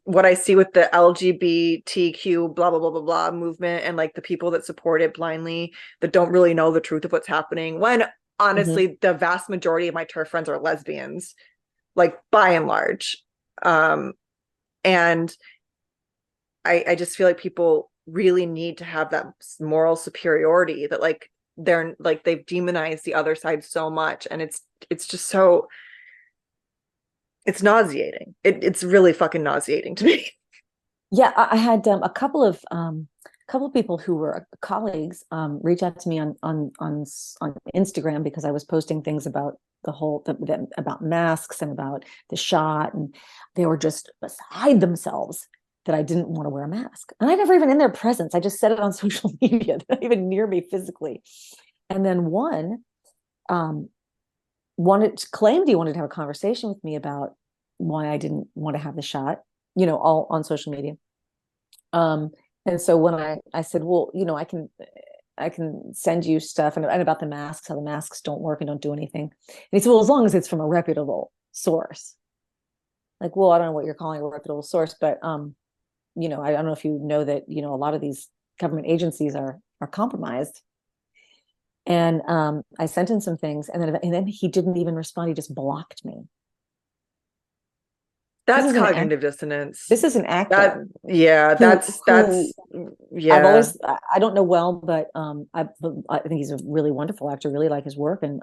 what I see with the LGBTQ blah blah blah blah blah movement, and like the people that support it blindly, that don't really know the truth of what's happening, when Hmm. honestly the vast majority of my turf friends are lesbians, like by and large. And I just feel like people really need to have that moral superiority, that like they're like they've demonized the other side so much, and it's just so, it's nauseating. It's really fucking nauseating to me. Yeah, I had couple of people who were colleagues reach out to me on Instagram because I was posting things about about masks and about the shot, and they were just beside themselves that I didn't want to wear a mask. And I never even in their presence. I just said it on social media. They're not even near me physically. And then one um, claimed he wanted to have a conversation with me about why I didn't want to have the shot, all on social media. Um, and so when I said, well, I can send you stuff and about the masks, how the masks don't work and don't do anything. And he said, well, as long as it's from a reputable source. Like, well, I don't know what you're calling a reputable source, but I don't know if you know that, a lot of these government agencies are compromised. And I sent in some things, and then he didn't even respond. He just blocked me. This That's is an act. cognitive dissonance. This is an That, actor yeah, who I've yeah. always, I don't know well, but I think he's a really wonderful actor. Really like his work, and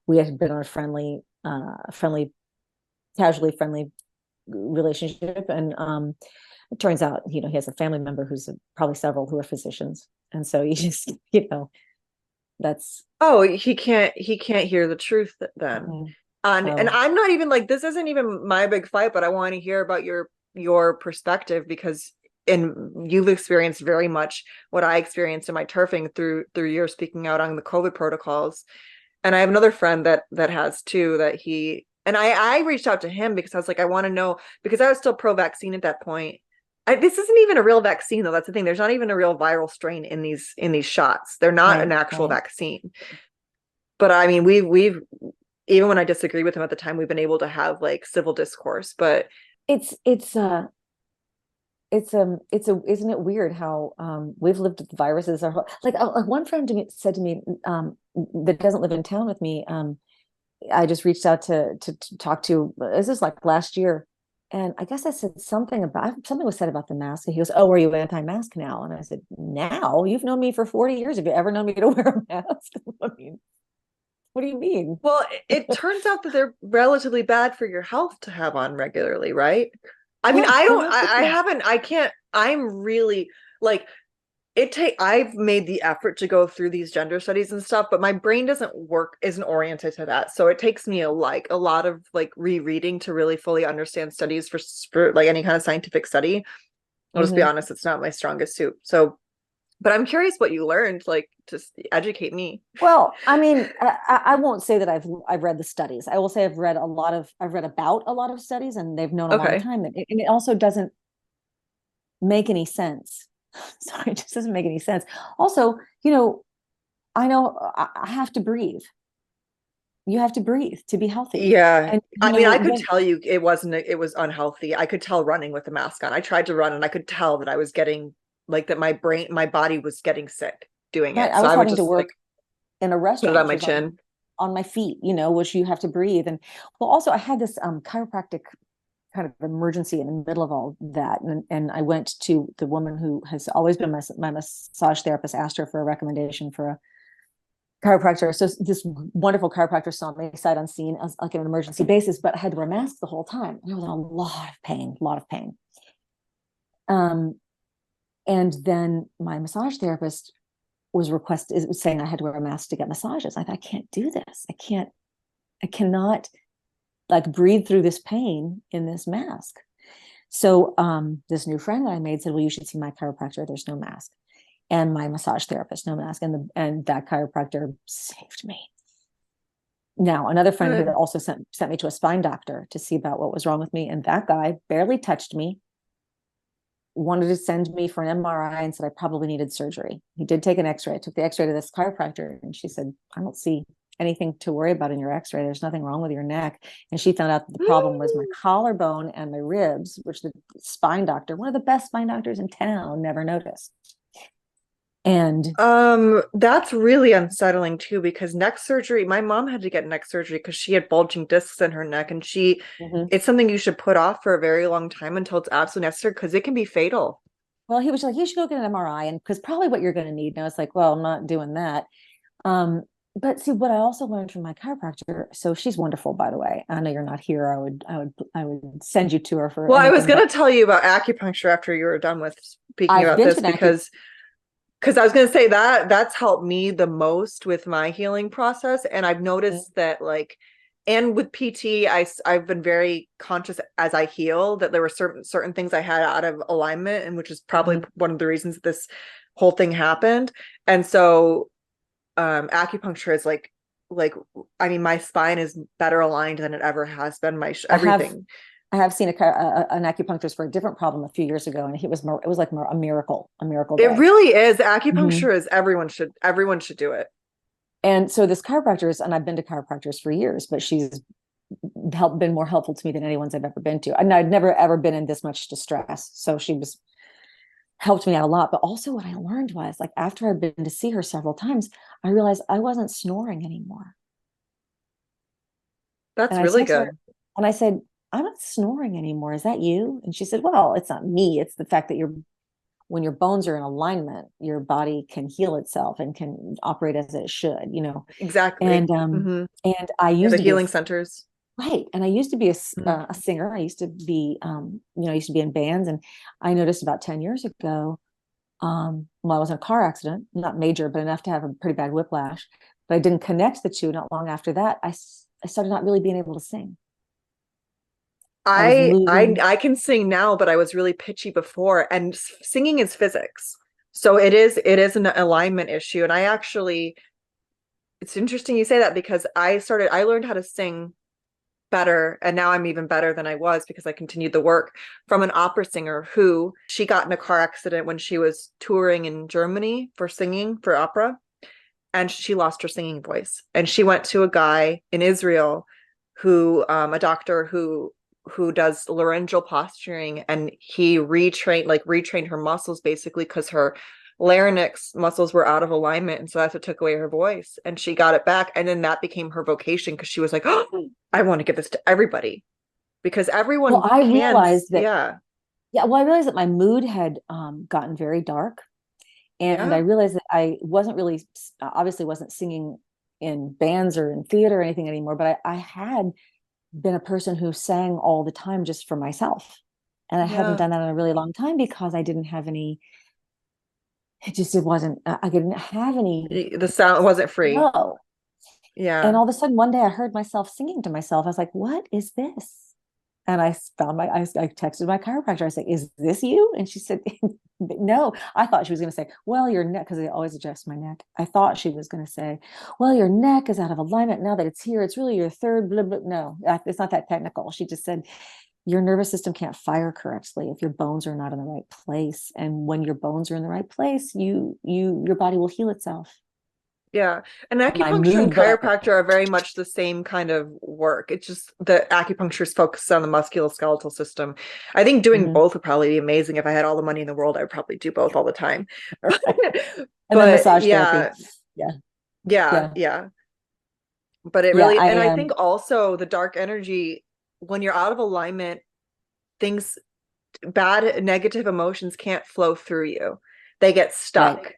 we had been on a casually friendly relationship, and it turns out, he has a family member who's probably several who are physicians, and so he just, that's Oh, he can't hear the truth then. And so. I'm not even like, this isn't even my big fight, but I want to hear about your perspective, because you've experienced very much what I experienced in my turfing through your speaking out on the COVID protocols. And I have another friend that has too, that he and I reached out to him because I was like, I want to know, because I was still pro-vaccine at that point. This isn't even a real vaccine though. That's the thing. There's not even a real viral strain in these shots. They're not Right, an actual right. vaccine. But I mean, we've even when I disagree with him at the time, we've been able to have like civil discourse. But It's it's isn't it weird how we've lived with viruses our whole, like one friend said to me that doesn't live in town with me. I just reached out to talk to, this is like last year, and I guess I said something was said about the mask, and he goes, oh, are you anti-mask now? And I said, now? You've known me for 40 years. Have you ever known me to wear a mask? I mean, what do you mean? well, it turns out that they're relatively bad for your health to have on regularly, right? I mean, Yeah, I don't, perhaps. I haven't, I can't, I'm really like, I've made the effort to go through these gender studies and stuff, but my brain isn't oriented to that. So it takes me a lot of like rereading to really fully understand studies for like any kind of scientific study. I'll just be Hmm. honest, it's not my strongest suit. So, but I'm curious what you learned, like, just educate me. Well, I mean, I won't say that I've read the studies. I will say I've read about a lot of studies, and they've known a long Okay. time. And it also doesn't make any sense. Sorry, it just doesn't make any sense. Also, I know I have to breathe. You have to breathe to be healthy. Yeah. And I mean, I could tell you it was unhealthy. I could tell running with a mask on. I tried to run and I could tell that I was getting like that my body was getting sick doing right, it. I So was I would having to just like work in a put it restaurant, on which my is chin. on my feet, which you have to breathe. And well, also I had this chiropractic kind of emergency in the middle of all that, and I went to the woman who has always been my massage therapist, asked her for a recommendation for chiropractor. So this wonderful chiropractor saw me sight unseen as like an emergency basis, but I had to wear a mask the whole time. And I was in a lot of pain, a lot of pain. And then my massage therapist was saying I had to wear a mask to get massages. I thought, I can't do this. I cannot like breathe through this pain in this mask. So this new friend that I made said, well, you should see my chiropractor. There's no mask. And my massage therapist, no mask. And that chiropractor saved me. Now, another friend had also sent me to a spine doctor to see about what was wrong with me. And that guy barely touched me, wanted to send me for an MRI and said I probably needed surgery. He did take an x-ray. I took the x-ray to this chiropractor and she said, I don't see anything to worry about in your x-ray. There's nothing wrong with your neck. And she found out that the problem was my collarbone and my ribs, which the spine doctor, one of the best spine doctors in town, never noticed. And that's really unsettling too, because neck surgery, my mom had to get neck surgery because she had bulging discs in her neck, and it's something you should put off for a very long time until it's absolutely necessary, because it can be fatal. Well, he was like, you should go get an MRI, and because probably what you're going to need. And I was like, well, I'm not doing that. But see, what I also learned from my chiropractor, so she's wonderful, by the way. I know you're not here. I would send you to her for. Well, I was going to tell you about acupuncture after you were done with speaking about this, because I was going to say that's helped me the most with my healing process. And I've noticed that, like, and with PT, I've been very conscious as I heal that there were certain things I had out of alignment, and which is probably one of the reasons this whole thing happened. And so acupuncture is like I mean, my spine is better aligned than it ever has been. Everything. I have seen an acupuncturist for a different problem a few years ago, and it was like a miracle day. It really is. Acupuncture is everyone should do it. And so this chiropractor and I've been to chiropractors for years, but she's been more helpful to me than anyone's I've ever been to. And I'd never ever been in this much distress, so she helped me out a lot. But also what I learned was, like, after I'd been to see her several times, I realized I wasn't snoring anymore. That's really good. And I said, I'm not snoring anymore. Is that you? And she said, well, it's not me. It's the fact that when your bones are in alignment, your body can heal itself and can operate as it should, Exactly. And and I used the healing centers. Right. And I used to be a singer. I used to be, I used to be in bands. And I noticed about 10 years ago, well, I was in a car accident, not major, but enough to have a pretty bad whiplash. But I didn't connect the two. Not long after that, I started not really being able to sing. I can sing now, but I was really pitchy before, and singing is physics. So it is an alignment issue. And it's interesting you say that, because I learned how to sing better, and now I'm even better than I was, because I continued the work from an opera singer who she got in a car accident when she was touring in Germany for singing for opera, and she lost her singing voice, and she went to a guy in Israel a doctor who does laryngeal posturing, and he retrained her muscles, basically, because her larynx muscles were out of alignment, and so that's what took away her voice, and she got it back. And then that became her vocation, because she was like, oh, I want to give this to everybody, because everyone I realized that I realized that my mood had gotten very dark, and I realized that I wasn't really obviously wasn't singing in bands or in theater or anything anymore, but I had been a person who sang all the time just for myself, and I hadn't done that in a really long time, because I didn't have any. I didn't have any. The sound wasn't free. No. Yeah. And all of a sudden, one day I heard myself singing to myself. I was like, what is this? And I texted my chiropractor. I said, is this you? And she said, no. I thought she was going to say, well, your neck, because I always adjust my neck. I thought she was going to say, well, your neck is out of alignment now that it's here. It's really your third, blah, blah. No, it's not that technical. She just said, your nervous system can't fire correctly if your bones are not in the right place. And when your bones are in the right place, your body will heal itself. Yeah. And acupuncture and chiropractor are very much the same kind of work. It's just the acupuncture is focused on the musculoskeletal system. I think doing both would probably be amazing. If I had all the money in the world, I would probably do both all the time. And then massage therapy. Yeah. But it really, and I think also the dark energy, when you're out of alignment, bad negative emotions can't flow through you. They get stuck. Right.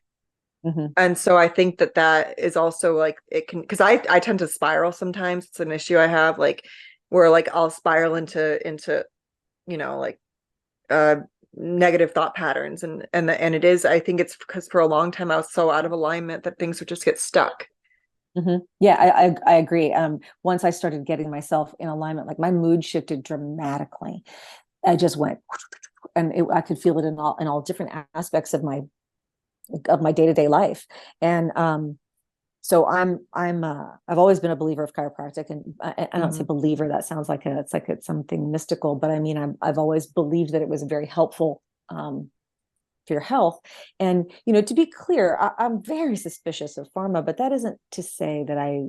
And so I think that that is also like, it can, because I tend to spiral sometimes. It's an issue I have, like, where like I'll spiral into like uh negative thought patterns, and it is, I think it's because for a long time I was so out of alignment that things would just get stuck. Yeah, I agree. Once I started getting myself in alignment, like my mood shifted dramatically. I just went, and I could feel it in all different aspects of my day-to-day life. And so I've always been a believer of chiropractic, and I don't say believer, that sounds like it's something mystical, but I mean, I've always believed that it was very helpful for your health. And to be clear, I'm very suspicious of pharma, but that isn't to say that I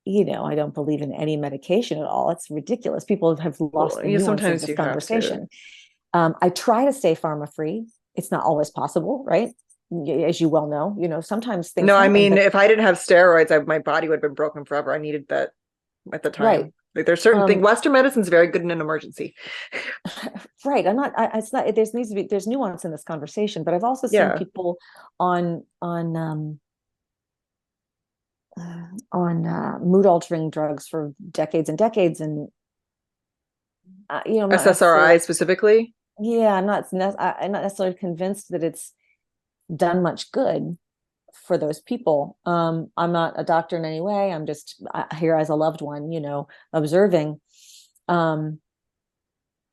don't believe in any medication at all. It's ridiculous. People have lost Well, the yeah, nuance of sometimes this you have to. conversation. I try to stay pharma free. It's not always possible, right? As you well know, sometimes things No, I happen, mean, but if I didn't have steroids, my body would have been broken forever. I needed that at the right. time. Like there's certain things. Um, Western medicine's very good in an emergency. right. It's not, there's nuance in this conversation, but I've also seen Yeah. people on mood altering drugs for decades and decades. And, I'm not necessarily SSRI like, specifically. yeah, I'm not necessarily convinced that it's done much good for those people. I'm not a doctor in any way. I'm just here as a loved one, observing. Um,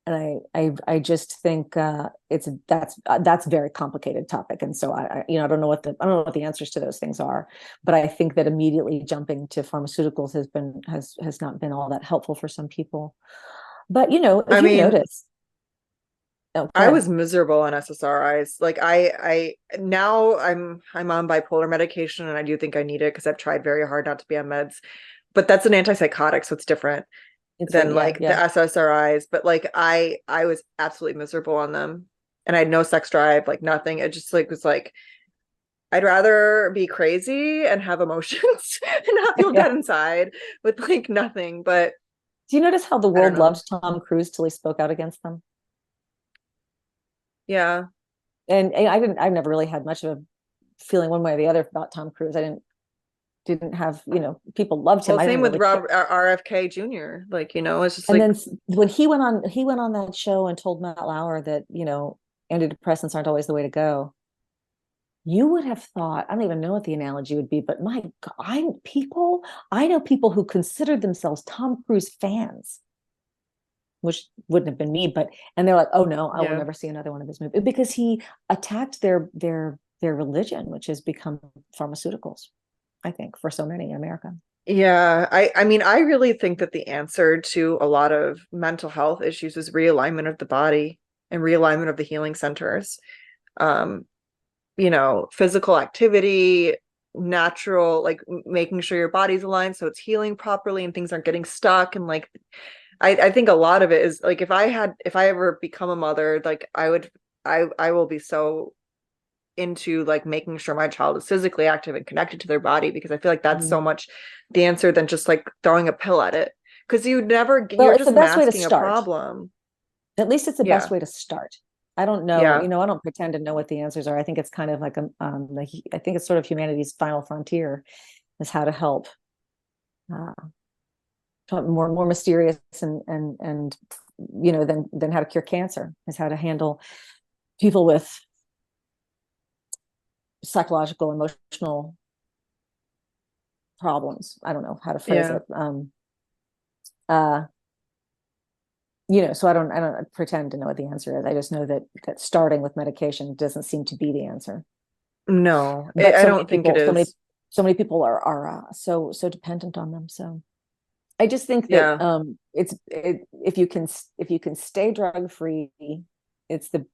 and I just think that's a very complicated topic, and so I don't know what the answers to those things are, but I think that immediately jumping to pharmaceuticals has not been all that helpful for some people. But if I you mean, notice, oh, go I ahead. was miserable on SSRIs. Like I now I'm on bipolar medication, and I do think I need it because I've tried very hard not to be on meds. But that's an antipsychotic, so it's different than Yeah, like the yeah. SSRIs. But like I was absolutely miserable on them, and I had no sex drive, like nothing. It just like was like I'd rather be crazy and have emotions and not feel Yeah. good inside with like nothing. But Do you notice how the I don't world know. loved Tom Cruise till he spoke out against them? Yeah. And I've never really had much of a feeling one way or the other about Tom Cruise. I didn't have, people loved him. Well, I same didn't with really care. RFK Jr. Like, it's just And like, then when he went on that show and told Matt Lauer that, antidepressants aren't always the way to go, you would have thought, I don't even know what the analogy would be, but my God, I know people who considered themselves Tom Cruise fans, which wouldn't have been me, and they're like, oh no, I will yeah. never see another one of his movies, because he attacked their religion, which has become pharmaceuticals, I think, for so many in America. Yeah. I mean, I really think that the answer to a lot of mental health issues is realignment of the body and realignment of the healing centers. Um, physical activity, natural, like making sure your body's aligned so it's healing properly and things aren't getting stuck. And like, I think a lot of it is like, if I ever become a mother, like I will be so into like making sure my child is physically active and connected to their body, because I feel like that's Mhm. so much the answer than just like throwing a pill at it. Because Well, you're it's the just best way to masking a start. problem. At least it's the best Yeah. way to start. I don't know, Yeah. I don't pretend to know what the answers are. I think it's kind of like I think it's sort of humanity's final frontier, is how to help, uh, more mysterious, and than how to cure cancer, is how to handle people with psychological, emotional problems. I don't know how to phrase Yeah. it. Uh, so I don't pretend to know what the answer is. I just know that starting with medication doesn't seem to be the answer. No, But I don't think it is. so many people are so dependent on them. So I just think that Yeah. if you can stay drug free, it's the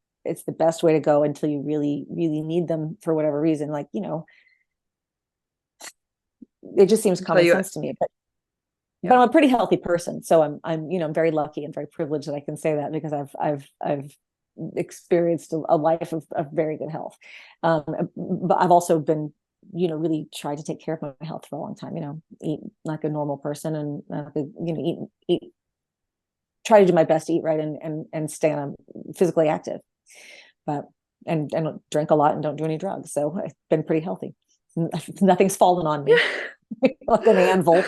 best way to go until you really really need them for whatever reason. Like, it just seems Until common you, sense to me. But yeah. I'm a pretty healthy person, so I'm very lucky and very privileged that I can say that, because I've experienced a life of very good health. But I've also been, really tried to take care of my health for a long time. Eat like a normal person, and eat try to do my best to eat right, and stay on physically active. But and don't drink a lot and don't do any drugs. So I've been pretty healthy. Nothing's fallen on me like an anvil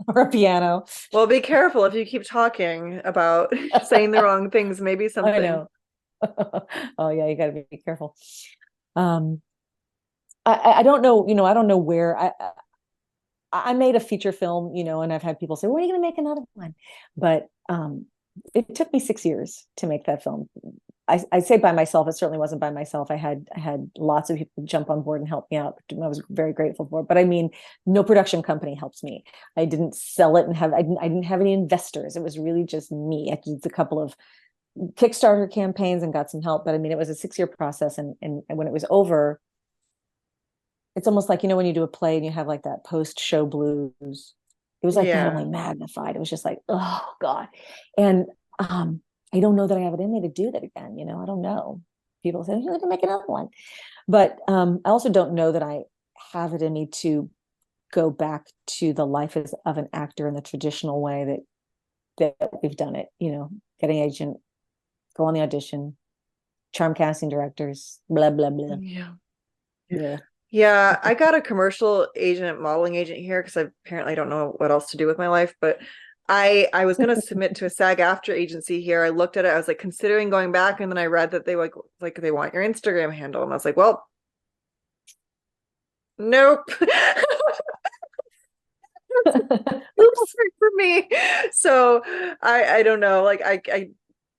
or a piano. Well, be careful if you keep talking about saying the wrong things, maybe I something. know. Oh yeah, you got to be careful. Um, I don't know, I don't know where I made a feature film, and I've had people say, "When are you going to make another one?" But it took me 6 years to make that film. I say by myself. It certainly wasn't by myself. I had lots of people jump on board and help me out. I was very grateful for it. But I mean, no production company helps me. I didn't sell it and I didn't have any investors. It was really just me. I did a couple of Kickstarter campaigns and got some help. But I mean, it was a 6-year process. And when it was over, it's almost like, when you do a play and you have like that post-show blues. It was like that, only magnified. It was just like, oh God. And I don't know that I have it in me to do that again. I don't know. People say, you have to make another one. But I also don't know that I have it in me to go back to the life of an actor in the traditional way that we've done it, getting agent, go on the audition, charm casting directors, blah, blah, blah. Yeah. Yeah, I got a commercial agent, modeling agent here because I apparently don't know what else to do with my life. But I was going to submit to a SAG-AFTRA agency here. I looked at it. I was like considering going back, and then I read that they they want your Instagram handle, and I was like, well, nope. Oops for me. So I don't know. Like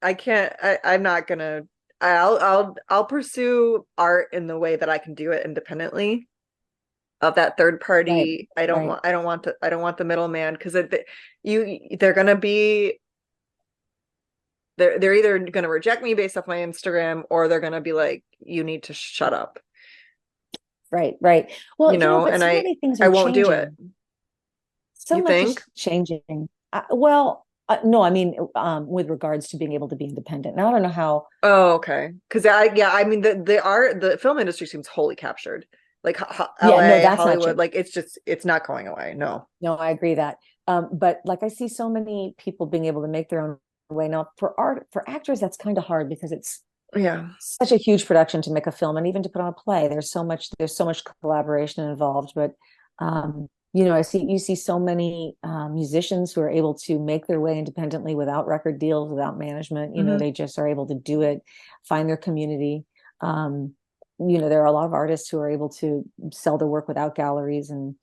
I can't. I'm not gonna. I'll pursue art in the way that I can do it independently of that third party. Right, I don't want the middleman, because they're gonna be they're either gonna reject me based off my Instagram, or they're gonna be like, you need to shut up. Right. Well, And so many things are I won't do changing. it. So You much think? is changing. No, I mean, with regards to being able to be independent. Now, I don't know how. Oh, okay. Because I mean, the film industry seems wholly captured. Like Yeah, no, LA, that's not Hollywood, true. like it's not going away. No. No, I agree that. But like I see so many people being able to make their own way. Now, for actors, that's kind of hard because it's Yeah. such a huge production to make a film and even to put on a play. There's so much collaboration involved. But you see so many musicians who are able to make their way independently without record deals, without management. They just are able to do it, find their community. There are a lot of artists who are able to sell their work without galleries, and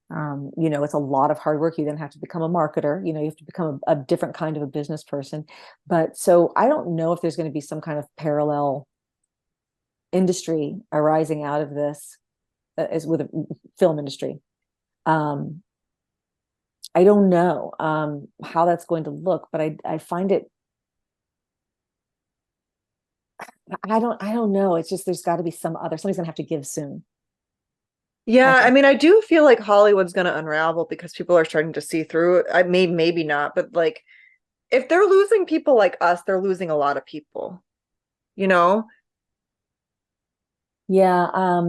it's a lot of hard work. You then have to become a marketer. You have to become a different kind of a business person. But so I don't know if there's going to be some kind of parallel industry arising out of this, as with a film industry. I don't know how that's going to look, but I find it. I don't know. It's just there's got to be somebody's gonna have to give soon. Yeah, I mean, I do feel like Hollywood's gonna unravel because people are starting to see through it. Maybe not, but like if they're losing people like us, they're losing a lot of people, you know? Yeah.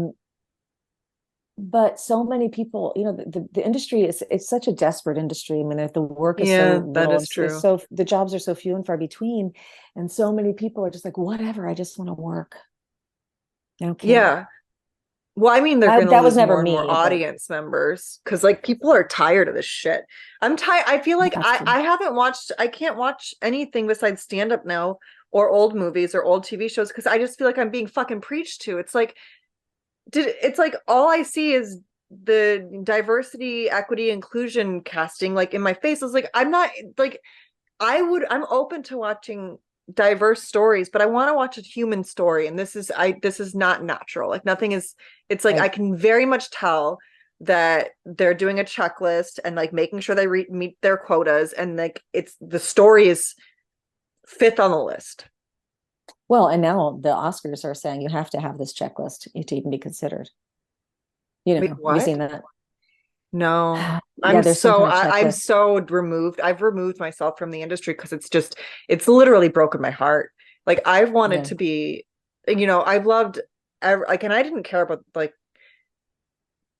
But so many people, the industry it's such a desperate industry. I mean, the work is so Yeah, that little, is true. so the jobs are so few and far between, and so many people are just like, whatever, I just want to work. I don't care. Yeah. Well, I mean, they're going to That was lose never more and more me, but audience members because, like, people are tired of this shit. I'm tired. I feel like that's true. I can't watch anything besides stand up now, or old movies or old TV shows, because I just feel like I'm being fucking preached to. It's like all I see is the diversity, equity, inclusion casting, like, in my face. I was like, I'm not like, I'm open to watching diverse stories, but I want to watch a human story, and this is not natural. Like, nothing is. It's like I Right. can very much tell that they're doing a checklist and like making sure they meet their quotas, and like the story is fifth on the list. Well, and now the Oscars are saying you have to have this checklist to even be considered. Wait, Have you seen what? that? No. Yeah, there's some kind of I'm checklist. so removed. I've removed myself from the industry because it's literally broken my heart. Like, I've wanted Yeah. to be, I've loved, like, and I didn't care about like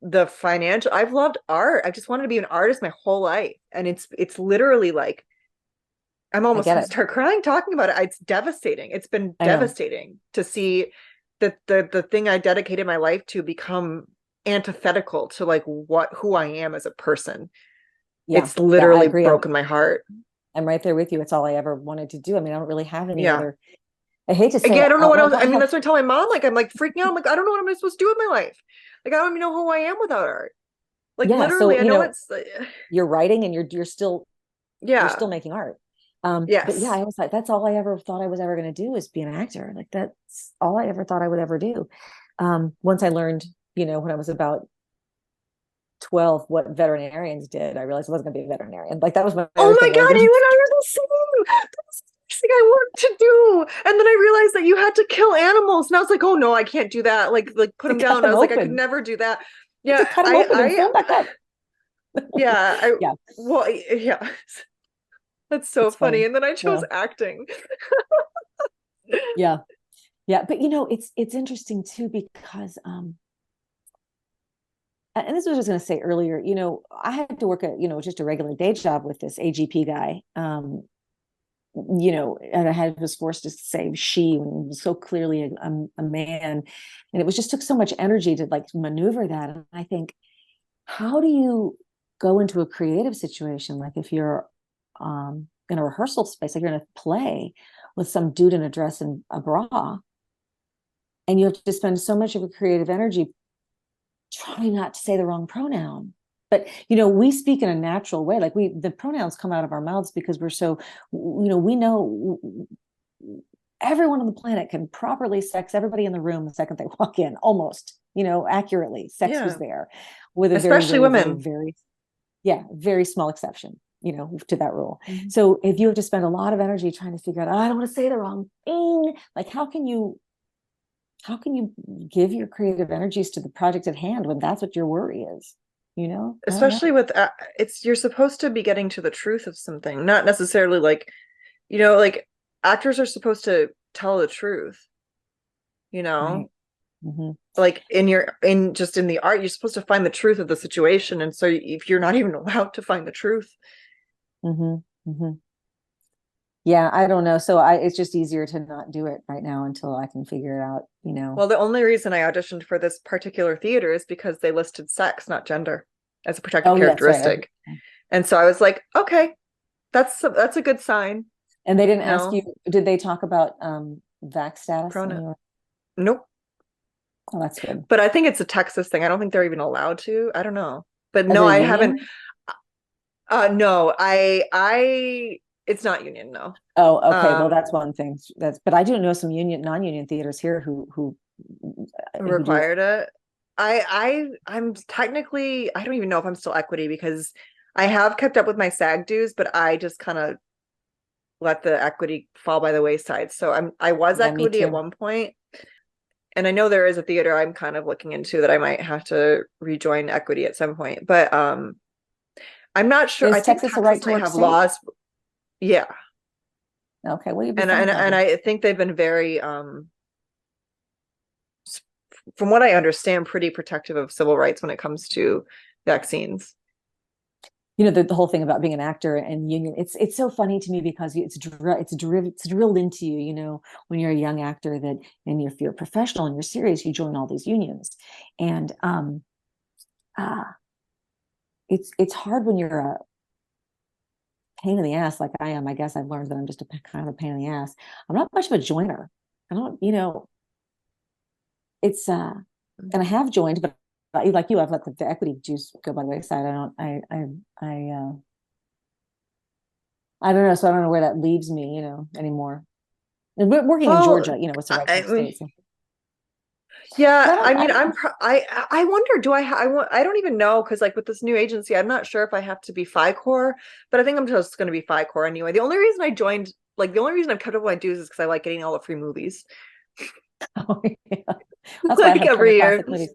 the financial. I've loved art. I just wanted to be an artist my whole life. And it's literally like, I'm I almost get gonna it. start crying talking about it. It's devastating. It's been I know. devastating to see the thing I dedicated my life to become antithetical to like who I am as a person. Yeah, It's yeah, I literally agree. broken my heart. I'm right there with you. It's all I ever wanted to do. I mean, I don't really have any Yeah. other, I hate to say Again, I it don't know out what loud, else. but I I mean, have, that's what I tell my mom. Like, I'm like freaking out. I'm like, I don't know what I'm supposed to do with my life. Like, I don't even know who I am without art. Like, yeah. So, literally, I you know know, it's, you're writing and you're yeah, still making art. But yeah, yes. I was like, that's all I ever thought I was ever going to do is be an actor. Like that's all I ever thought I would ever do. Once I learned, when I was about 12, what veterinarians did, I realized I wasn't going to be a veterinarian. Like that was my Oh other my thing. God, you and I are the same. That's the thing I wanted to do. And then I realized that you had to kill animals. And I was like, oh no, I can't do that. Like put to them cut down. I them was like, I could open, never do that. to Yeah, cut them open and sew them back up. yeah, Yeah, well, yeah. That's so it's funny. funny. And then I chose Yeah, acting. yeah, yeah. But it's interesting too because and this was what I was going to say earlier. I had to work just a regular day job with this AGP guy. And was forced to say she when it was so clearly a man, and it was just took so much energy to like maneuver that. And I think, how do you go into a creative situation like if you're in a rehearsal space, like you're in a play with some dude in a dress and a bra, and you have to spend so much of your creative energy trying not to say the wrong pronoun. But we speak in a natural way, like the pronouns come out of our mouths because we're so, we know everyone on the planet can properly sex everybody in the room the second they walk in, almost, accurately. Sex was Yeah, there, with a very, especially very, very, women. very, yeah, very small exception, to that rule. Mhm. So if you have to spend a lot of energy trying to figure out, oh, I don't want to say the wrong thing, like how can you give your creative energies to the project at hand when that's what your worry is? I don't Especially know. with you're supposed to be getting to the truth of something, not necessarily like, like actors are supposed to tell the truth, you know? Right. Hmm. Like in the art, you're supposed to find the truth of the situation. And so if you're not even allowed to find the truth. Hmm. Hmm. Yeah, I don't know. So it's just easier to not do it right now until I can figure it out. Well, the only reason I auditioned for this particular theater is because they listed sex, not gender, as a protected Oh, yeah, that's right. characteristic. And so I was like, okay, that's a good sign, And they didn't you ask know. you, did they talk about vac status in Pronoun. your, Nope. oh, that's good. But I think it's a Texas thing. I don't think they're even allowed to. I don't know. But As no, a I haven't. union? No, it's not union, no. Oh, okay. Well, Um, that's one thing. But I do know some non-union theaters here who do it. required it. I'm technically, I don't even know if I'm still equity because I have kept up with my SAG dues, but I just kind of let the equity fall by the wayside. So I was Yeah, me equity at too. one point, and I know there is a theater I'm kind of looking into that I might have to rejoin equity at some point. But I'm not sure. I Is think Texas a right Texas to might work have state? laws. Yeah. Okay, well, you'd be And fine and probably. and I think they've been very from what I understand, pretty protective of civil rights when it comes to vaccines. The whole thing about being an actor and union, it's so funny to me because it's drilled into you, when you're a young actor, that and if you're professional and you're serious, you join all these unions. And uh it's hard when you're a pain in the ass like I am. I guess I've learned that I'm just a kind of a pain in the ass. I'm not much of a joiner. I don't, it's and I have joined, but like you, I've let the equity juice go by the wayside. I don't I don't know. So I don't know where that leaves me, anymore. And working in Well, Georgia, it's the right to I work mean, state. So. But yeah, I I don't, I mean, don't know. I wonder, do I don't even know because like with this new agency, I'm not sure if I have to be FICOR, but I think I'm just going to be FICOR anyway. The only reason I joined, like the only reason I've kept up with my dues is because I like getting all the free movies, Oh, yeah. That's why I like have Turner every year. Classic Movies.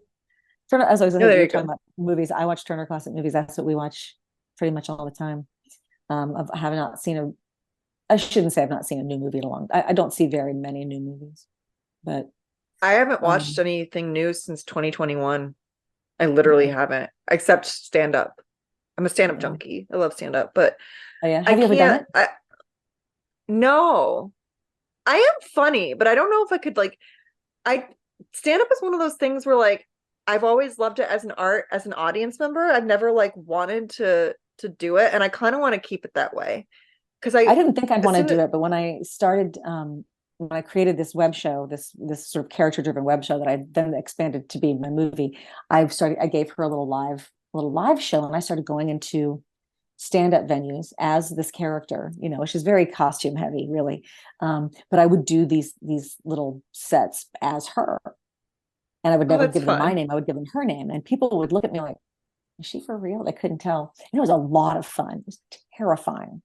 Turner, as I was Oh, saying, there you're you talking go. about movies. I watch Turner Classic Movies. That's what we watch pretty much all the time. I have not seen I shouldn't say I've not seen a new movie in a long. I don't see very many new movies, but I haven't watched um, anything new since 2021. I literally yeah, haven't, except stand up. I'm a stand up yeah. junkie. I love stand up, but Oh yeah. I Have you ever done can't. it? No, I am funny, but I don't know if I could like. I stand-up is one of those things where like I've always loved it as an art, as an audience member. I've never like wanted to do it, and I kind of want to keep it that way. Because I didn't think I'd as want to soon do as it, but when I started, when I created this web show, this sort of character-driven web show that I then expanded to be my movie, I gave her a little live show, and I started going into stand-up venues as this character, you know, she's very costume heavy, really. But I would do these little sets as her. And I would oh, never that's give them my fun. name. I would give them her name. And people would look at me like, is she for real? They couldn't tell. And it was a lot of fun. It was terrifying.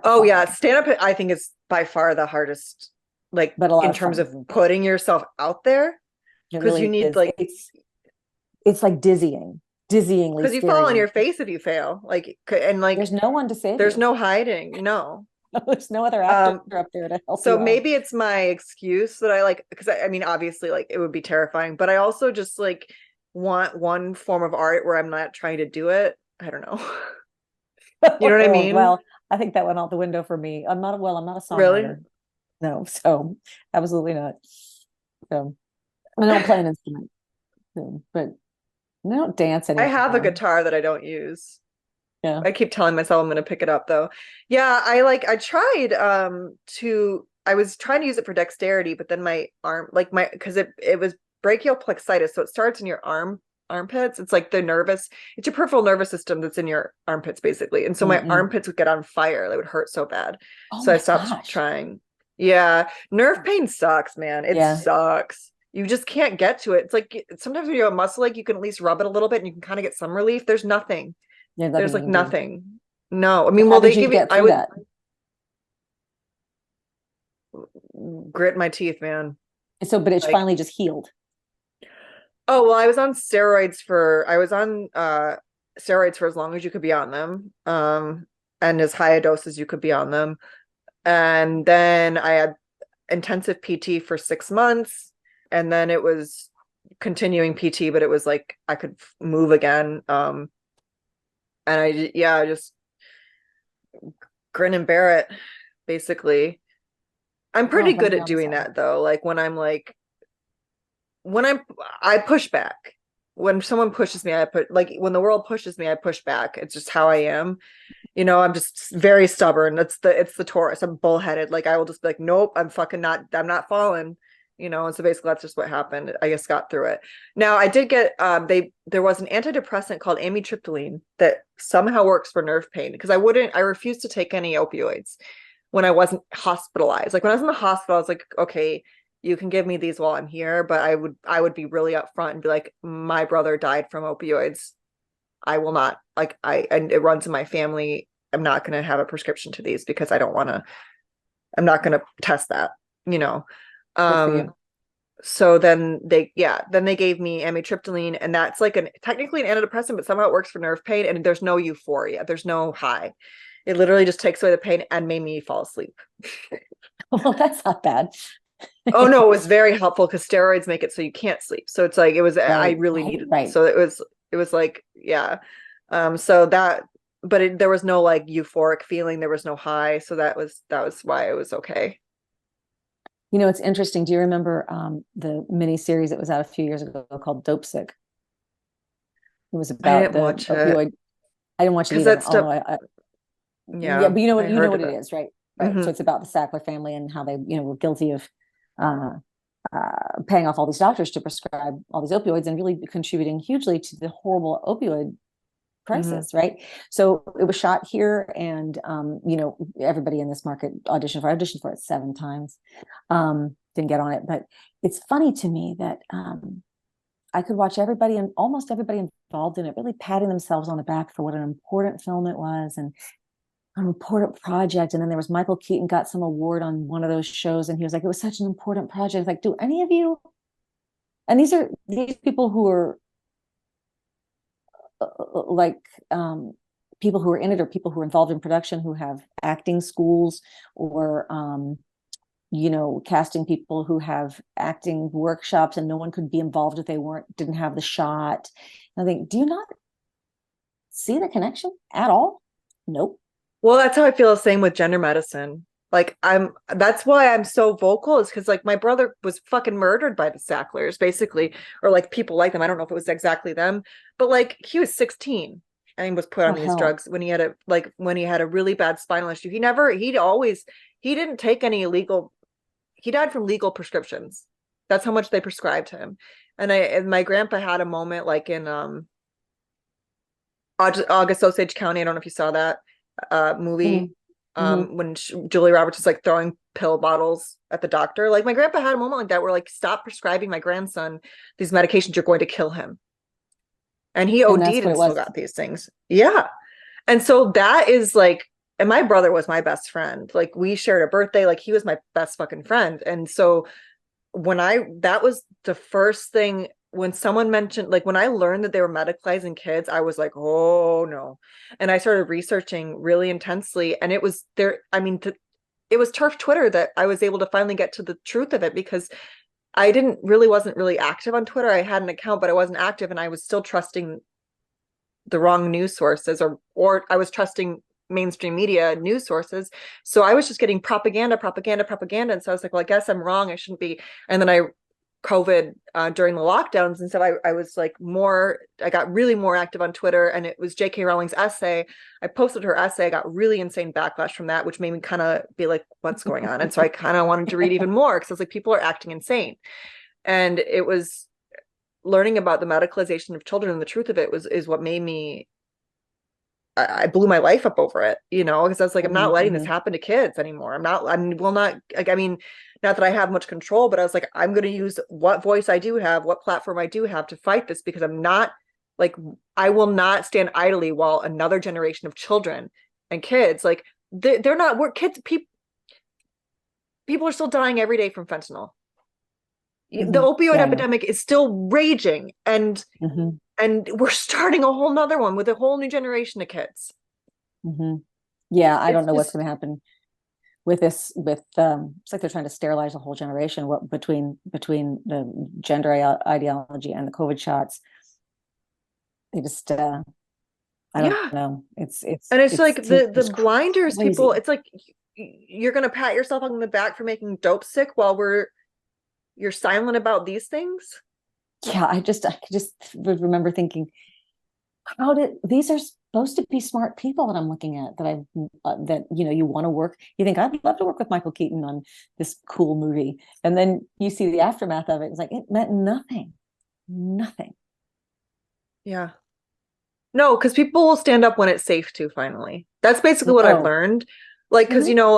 Oh yeah, Terrifying. stand-up I think is by far the hardest, like But a lot in of terms fun. of putting yourself out there. It Because you really need is. like, It's like dizzyingly because you fall scary. on your face if you fail. Like, and like There's no one to save there's you. no hiding, no. There's no other actor Um, up there to help so you out. maybe it's my excuse that I like, because I mean, obviously, like it would be terrifying, but I also just like want one form of art where I'm not trying to do it. I don't know. You know what I Oh, mean? well, I think that went out the window for me. I'm not a Really? songwriter. No, so absolutely not. So I don't play an instrument, so, but I don't dance I have a anymore. guitar that I don't use. Yeah. I keep telling myself I'm going to pick it up though. Yeah, I like I tried to I was trying to use it for dexterity, but then my arm like my because it was brachial plexitis, so it starts in your armpits. It's like the nervous, it's your peripheral nervous system that's in your armpits basically. And so my Mm-mm. armpits would get on fire. They would hurt so bad. Oh So I my stopped gosh. trying. Yeah, nerve pain sucks, man. It Yeah. sucks. You just can't get to it. It's like sometimes when you have a muscle like you can at least rub it a little bit and you can kind of get some relief. There's nothing. There's There's nothing you like can do. nothing. No, I So mean, how well, did they you give you, get I through would that? grit my teeth, man. So, but it's Like, finally just healed. oh, well, I was on steroids for as long as you could be on them. And as high a dose as you could be on them. And then I had intensive PT for 6 months. And then it was continuing PT, but it was like I could move again. And yeah, I just grin and bear it, basically. I'm Oh, pretty glad good you're at on the doing side. that though. Like when I push back. When someone pushes me, I put like when the world pushes me, I push back. It's just how I am. You know, I'm just very stubborn. It's the Taurus. I'm bullheaded. Like I will just be like, nope, I'm not falling. You know, and so basically that's just what happened. I just got through it. Now I did get there was an antidepressant called amitriptyline that somehow works for nerve pain because I refused to take any opioids when I wasn't hospitalized. Like when I was in the hospital, I was like, okay, you can give me these while I'm here, but I would be really upfront and be like, my brother died from opioids. I will not like and it runs in my family. I'm not going to have a prescription to these because I don't want to. I'm not going to test that. You know. Good for Um. you. So then they gave me amitriptyline, and that's like an technically an antidepressant, but somehow it works for nerve pain, and there's no euphoria. There's no high. It literally just takes away the pain and made me fall asleep. Well, that's not bad. Oh no, it was very helpful because steroids make it so you can't sleep. So it's like it was I Right, really right, needed right. so it was like yeah. So that but there was no like euphoric feeling, there was no high, so that was why it was okay. You know, it's interesting. Do you remember the mini series that was out a few years ago called Dope Sick? It was I about didn't the watch it opioid. I didn't watch it because either, that stuff although yeah, yeah, but I you know heard what of it it. is, right? Right. Hmm. So it's about the Sackler family and how they, you know, were guilty of paying off all these doctors to prescribe all these opioids and really contributing hugely to the horrible opioid Hmm. crisis, right? So it was shot here, and you know, everybody in this market auditioned for. I auditioned for it 7 times, didn't get on it, but it's funny to me that I could watch everybody and almost everybody involved in it really patting themselves on the back for what an important film it was and an important project. And then there was Michael Keaton got some award on one of those shows, and he was like, "It was such an important project." Like, do any of you? And these people who are like people who are in it or people who are involved in production who have acting schools or you know, casting people who have acting workshops, and no one could be involved if they didn't have the shot. And I think, do you not see the connection at all? Nope. Well, that's how I feel the same with gender medicine. Like that's why I'm so vocal, is because like my brother was fucking murdered by the Sacklers, basically, or like people like them. I don't know if it was exactly them, but like he was 16 and he was put Oh on these hell. drugs when he had a really bad spinal issue. He didn't take any illegal, he died from legal prescriptions. That's how much they prescribed him. And my grandpa had a moment like in August Osage County. I don't know if you saw that movie. Mm-hmm. When Julia Roberts is like throwing pill bottles at the doctor. Like my grandpa had a moment like that where like, stop prescribing my grandson these medications, you're going to kill him. And he And OD'd that's what and it still was. got these things. Yeah. And so that is like, and my brother was my best friend. Like we shared a birthday, like he was my best fucking friend. And so that was the first thing when someone mentioned, like when I learned that they were medicalizing kids, I was like, oh no. And I started researching really intensely. And it was there, I mean, it was turf Twitter that I was able to finally get to the truth of it, because wasn't really active on Twitter. I had an account, but I wasn't active, and I was still trusting the wrong news sources, or I was trusting mainstream media news sources. So I was just getting propaganda. And so I was like, well, I guess I'm wrong. I shouldn't be. And then COVID during the lockdowns and stuff, I was like I got really more active on Twitter, and it was J.K. Rowling's essay. I posted her essay. I got really insane backlash from that, which made me kind of be like, what's going on? And so I kind of wanted to read even more, because I was like, people are acting insane. And it was learning about the medicalization of children, and the truth of it is what made me, I blew my life up over it, because I was like, I'm not letting this happen to kids anymore. I mean, not that I have much control, but I was like, I'm going to use what voice I do have, what platform I do have to fight this, because I'm not like, I will not stand idly while another generation of children and kids, like they're not, we're kids, people are still dying every day from fentanyl. The opioid Yeah, I know. epidemic is still raging, and we're starting a whole nother one with a whole new generation of kids. Yeah, I It's don't know what's just, going to happen with this. It's like they're trying to sterilize a whole generation. What between the gender ideology and the COVID shots, they just I don't yeah. know. And it's like the It's blinders people, crazy. it's like you're gonna pat yourself on the back for making dope sick while you're silent about these things. Yeah, I just would remember thinking, how did these are supposed to be smart people that I'm looking at, that that you want to work, you think I'd love to work with Michael Keaton on this cool movie, and then you see the aftermath of it. It's like it meant nothing. Yeah. No, because people will stand up when it's safe to, finally. That's basically what I've Oh. learned. Like, because Mhm.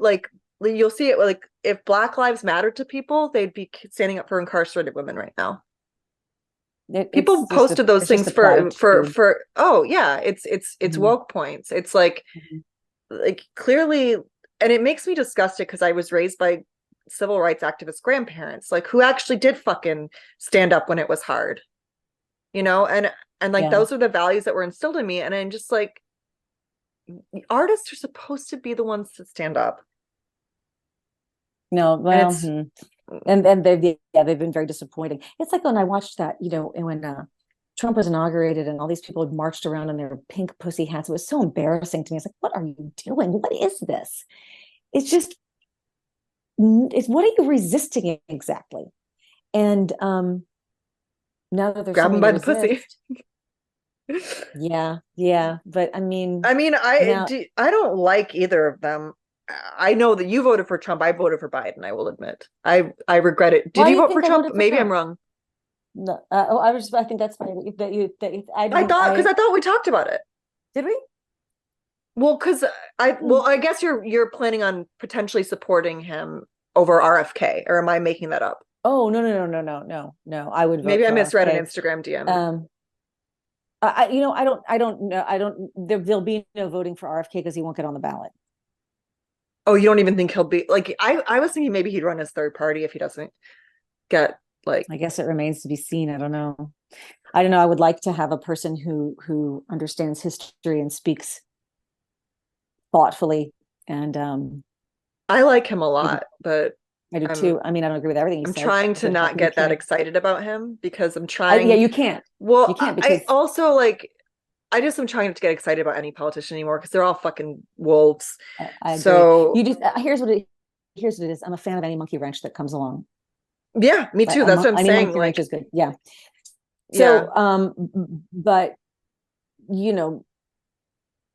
like Mhm. you'll see it, like if Black Lives Matter to people, they'd be standing up for incarcerated women right now. People posted those it's just things a platitude. oh yeah, it's Mhm. woke points. It's like Mhm. clearly, and it makes me disgusted, because I was raised by civil rights activist grandparents, like who actually did fucking stand up when it was hard, and like Yeah. those are the values that were instilled in me. And I'm just like, artists are supposed to be the ones that stand up. No, And well, it's and they've been very disappointing. It's like when I watched that, and when Trump was inaugurated and all these people had marched around in their pink pussy hats. It was so embarrassing to me. It's like, what are you doing? What is this? It's just, it's what are you resisting exactly? And now that there's grab them something to by the pussy. resist, yeah. But I mean, I mean, now, I don't like either of them. I know that you voted for Trump. I voted for Biden, I will admit. I regret it. Did why you do you vote for think I Trump? voted for Maybe I'm Trump? wrong. No, I think that's funny I Because I thought we talked about it. did we? Well, because I guess you're planning on potentially supporting him over RFK, or am I making that up? Oh, no. I would vote Maybe I for misread an RFK. Instagram DM. Um, I don't know. I don't, there'll be no voting for RFK because he won't get on the ballot. Oh, you don't even think he'll be like, I was thinking maybe he'd run as third party if he doesn't get like, I guess it remains to be seen. I don't know. I would like to have a person who understands history and speaks thoughtfully, and I like him a maybe lot, but I do I'm too. I mean, I don't agree with everything he I'm says, trying to but how not can you get that can't? excited about him, because I'm Yeah, trying. you can't. Well, You can't I because also like, I just am trying not to get excited about any politician anymore because they're all fucking wolves. I agree. So You just here's what it is. I'm a fan of any monkey wrench that comes along. yeah, me Right? too. That's what I'm Any saying. monkey wrench Like, is good. Yeah. yeah, So, but you know,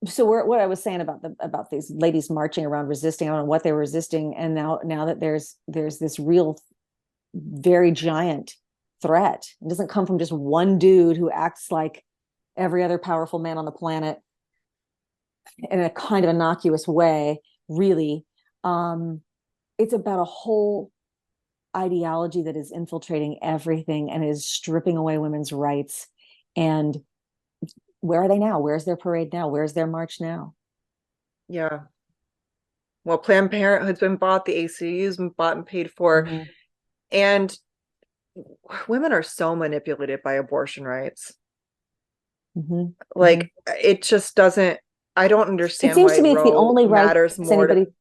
so what I was saying about these ladies marching around resisting, I don't know what they were resisting, and now that there's this real, very giant threat. It doesn't come from just one dude who acts like every other powerful man on the planet in a kind of innocuous way, really. It's about a whole ideology that is infiltrating everything and is stripping away women's rights. And where are they now? Where's their parade now? Where's their march now? yeah. Well, Planned Parenthood's been bought, the ACU's been bought and paid for, Mm-hmm. and women are so manipulated by abortion rights. Mm-hmm. Mm-hmm. Like, it just doesn't, I don't It understand seems why to me it's the Roe only right matters more to anybody.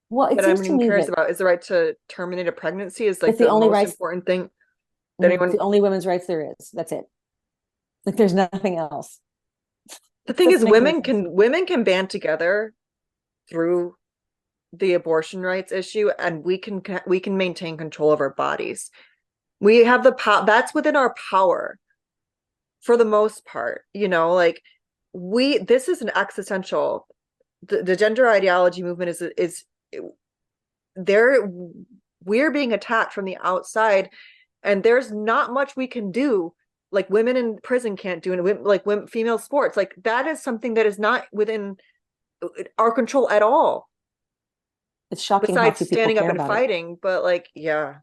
Well, it that seems to anyone me cares that about. Is the right to terminate a pregnancy is like it's the the only most rights. important thing that It's anyone. the only women's rights there is. That's it. Like there's nothing else. The It thing is, doesn't make any sense. women can band together through the abortion rights issue, and we can maintain control of our bodies. We have the power. That's within our power for the most part. Like, we this is an existential. The gender ideology movement is there. We're being attacked from the outside, and there's not much we can do, like women in prison can't do, and like women, female sports, like that is something that is not within our control at all, It's shocking how besides few people standing up care and about it. fighting. But like, yeah,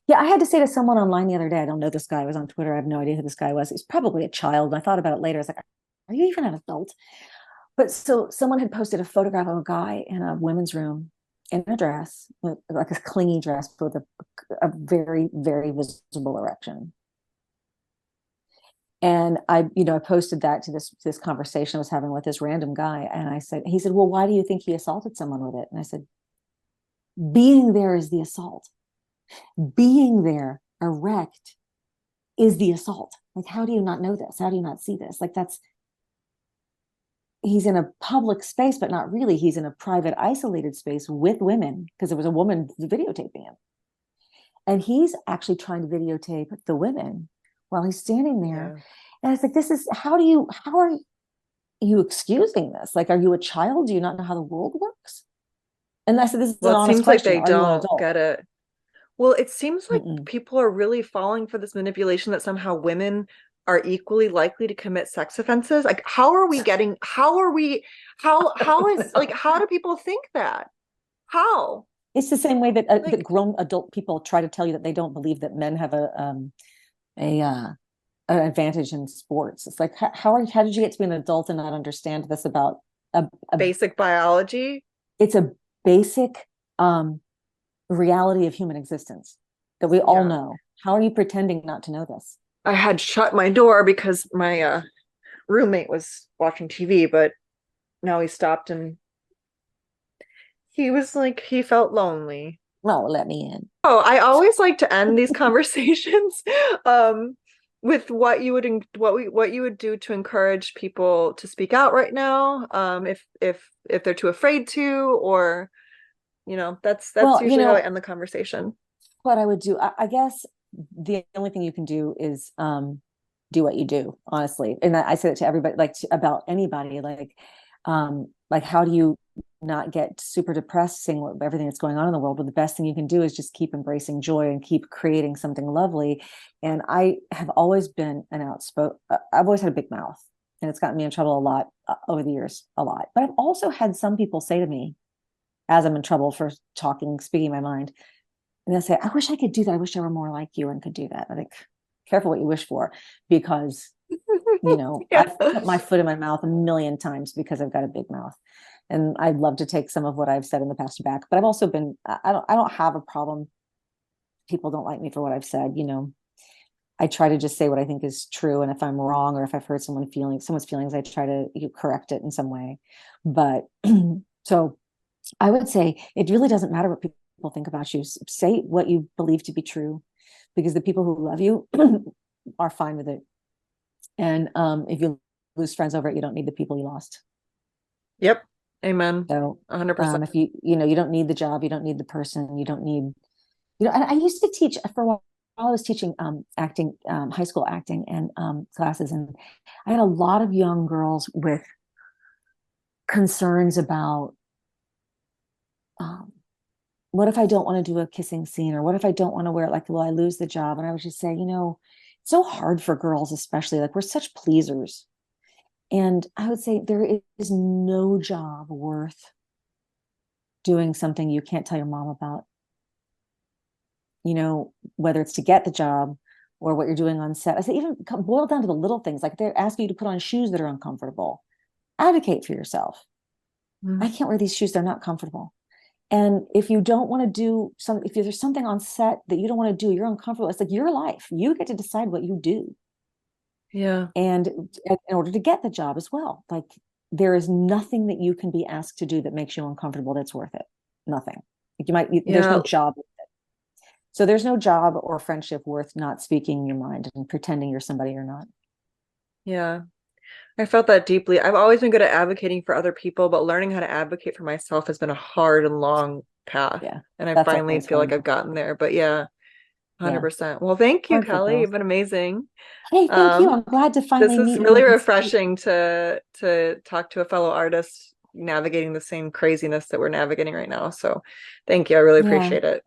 Yeah, I had to say to someone online the other day, I don't know this guy. I was on Twitter. I have no idea who this guy was. He's probably a child. And I thought about it later. I was like, are you even an adult? But so someone had posted a photograph of a guy in a women's room in a dress, like a clingy dress with a very, very visible erection. And I posted that to this conversation I was having with this random guy. And he said, well, why do you think he assaulted someone with it? And I said, being there is the assault. Being there erect is the assault. Like, how do you not know this? How do you not see this? Like, he's in a public space, but not really. He's in a private, isolated space with women because there was a woman videotaping him. And he's actually trying to videotape the women while he's standing there. yeah. And it's like, how are you excusing this? Like, are you a child? Do you not know how the world works? And I said, this is Well, an it honest seems like question. they Are you an don't adult? get it. Well, it seems like Mm-mm. people are really falling for this manipulation that somehow women are equally likely to commit sex offenses. Like, how is, like, how do people think that? How? It's the same way that Like, grown adult people try to tell you that they don't believe that men have a an advantage in sports. It's like, how did you get to be an adult and not understand this about a basic biology. it's a basic reality of human existence that we all Yeah. know. How are you pretending not to know this? I had shut my door because my roommate was watching TV, but now he stopped and he was like, he felt lonely. No, let me in. Oh, I always like to end these conversations with what you would do to encourage people to speak out right now, if they're too afraid to, or that's Well, usually how I end the conversation. what I would do, I guess the only thing you can do is do what you do, honestly. And I say it to everybody, like about anybody, like how do you not get super depressed seeing everything that's going on in the world? But the best thing you can do is just keep embracing joy and keep creating something lovely. And I have always been an outspoken, I've always had a big mouth, and it's gotten me in trouble a lot over the years, a lot. But I've also had some people say to me, as I'm in trouble for speaking my mind, and they'll say, I wish I could do that. I wish I were more like you and could do that. I think, careful what you wish for, because, Yeah. I've put my foot in my mouth a million times because I've got a big mouth. And I'd love to take some of what I've said in the past back. But I've also been, I don't have a problem. People don't like me for what I've said. I try to just say what I think is true. And if I'm wrong, or if I've hurt someone's feelings, I try to correct it in some way. But so I would say it really doesn't matter what people think about you. Say what you believe to be true, because the people who love you are fine with it. And if you lose friends over it, you don't need the people you lost. Yep. Amen. So 100%. if you don't need the job, you don't need the person, you don't need, and I used to teach for a while. I was teaching acting, high school acting and classes, and I had a lot of young girls with concerns about what if I don't want to do a kissing scene, or what if I don't want to wear it, like, will I lose the job? And I would just say, it's so hard for girls, especially, like, we're such pleasers. And I would say there is no job worth doing something you can't tell your mom about, whether it's to get the job or what you're doing on set. I say, even boil down to the little things, like they're asking you to put on shoes that are uncomfortable. Advocate for yourself. I can't wear these shoes, they're not comfortable. And if you don't want to do if there's something on set that you don't want to do, you're uncomfortable, it's like your life. You get to decide what you do. Yeah. And in order to get the job as well, like, there is nothing that you can be asked to do that makes you uncomfortable that's worth it. Nothing. There's no job. So there's no job or friendship worth not speaking your mind and pretending you're somebody you're not. Yeah. I felt that deeply. I've always been good at advocating for other people, but learning how to advocate for myself has been a hard and long path. Yeah. And I That's finally always feel like hard. I've gotten there. But yeah, Yeah. 100%. Well, thank you, Hard for Kelly. You've girls. been amazing. Hey, thank you. I'm glad to This finally is meet you really and speak. refreshing to talk to a fellow artist navigating the same craziness that we're navigating right now. So thank you. I really Yeah. appreciate it.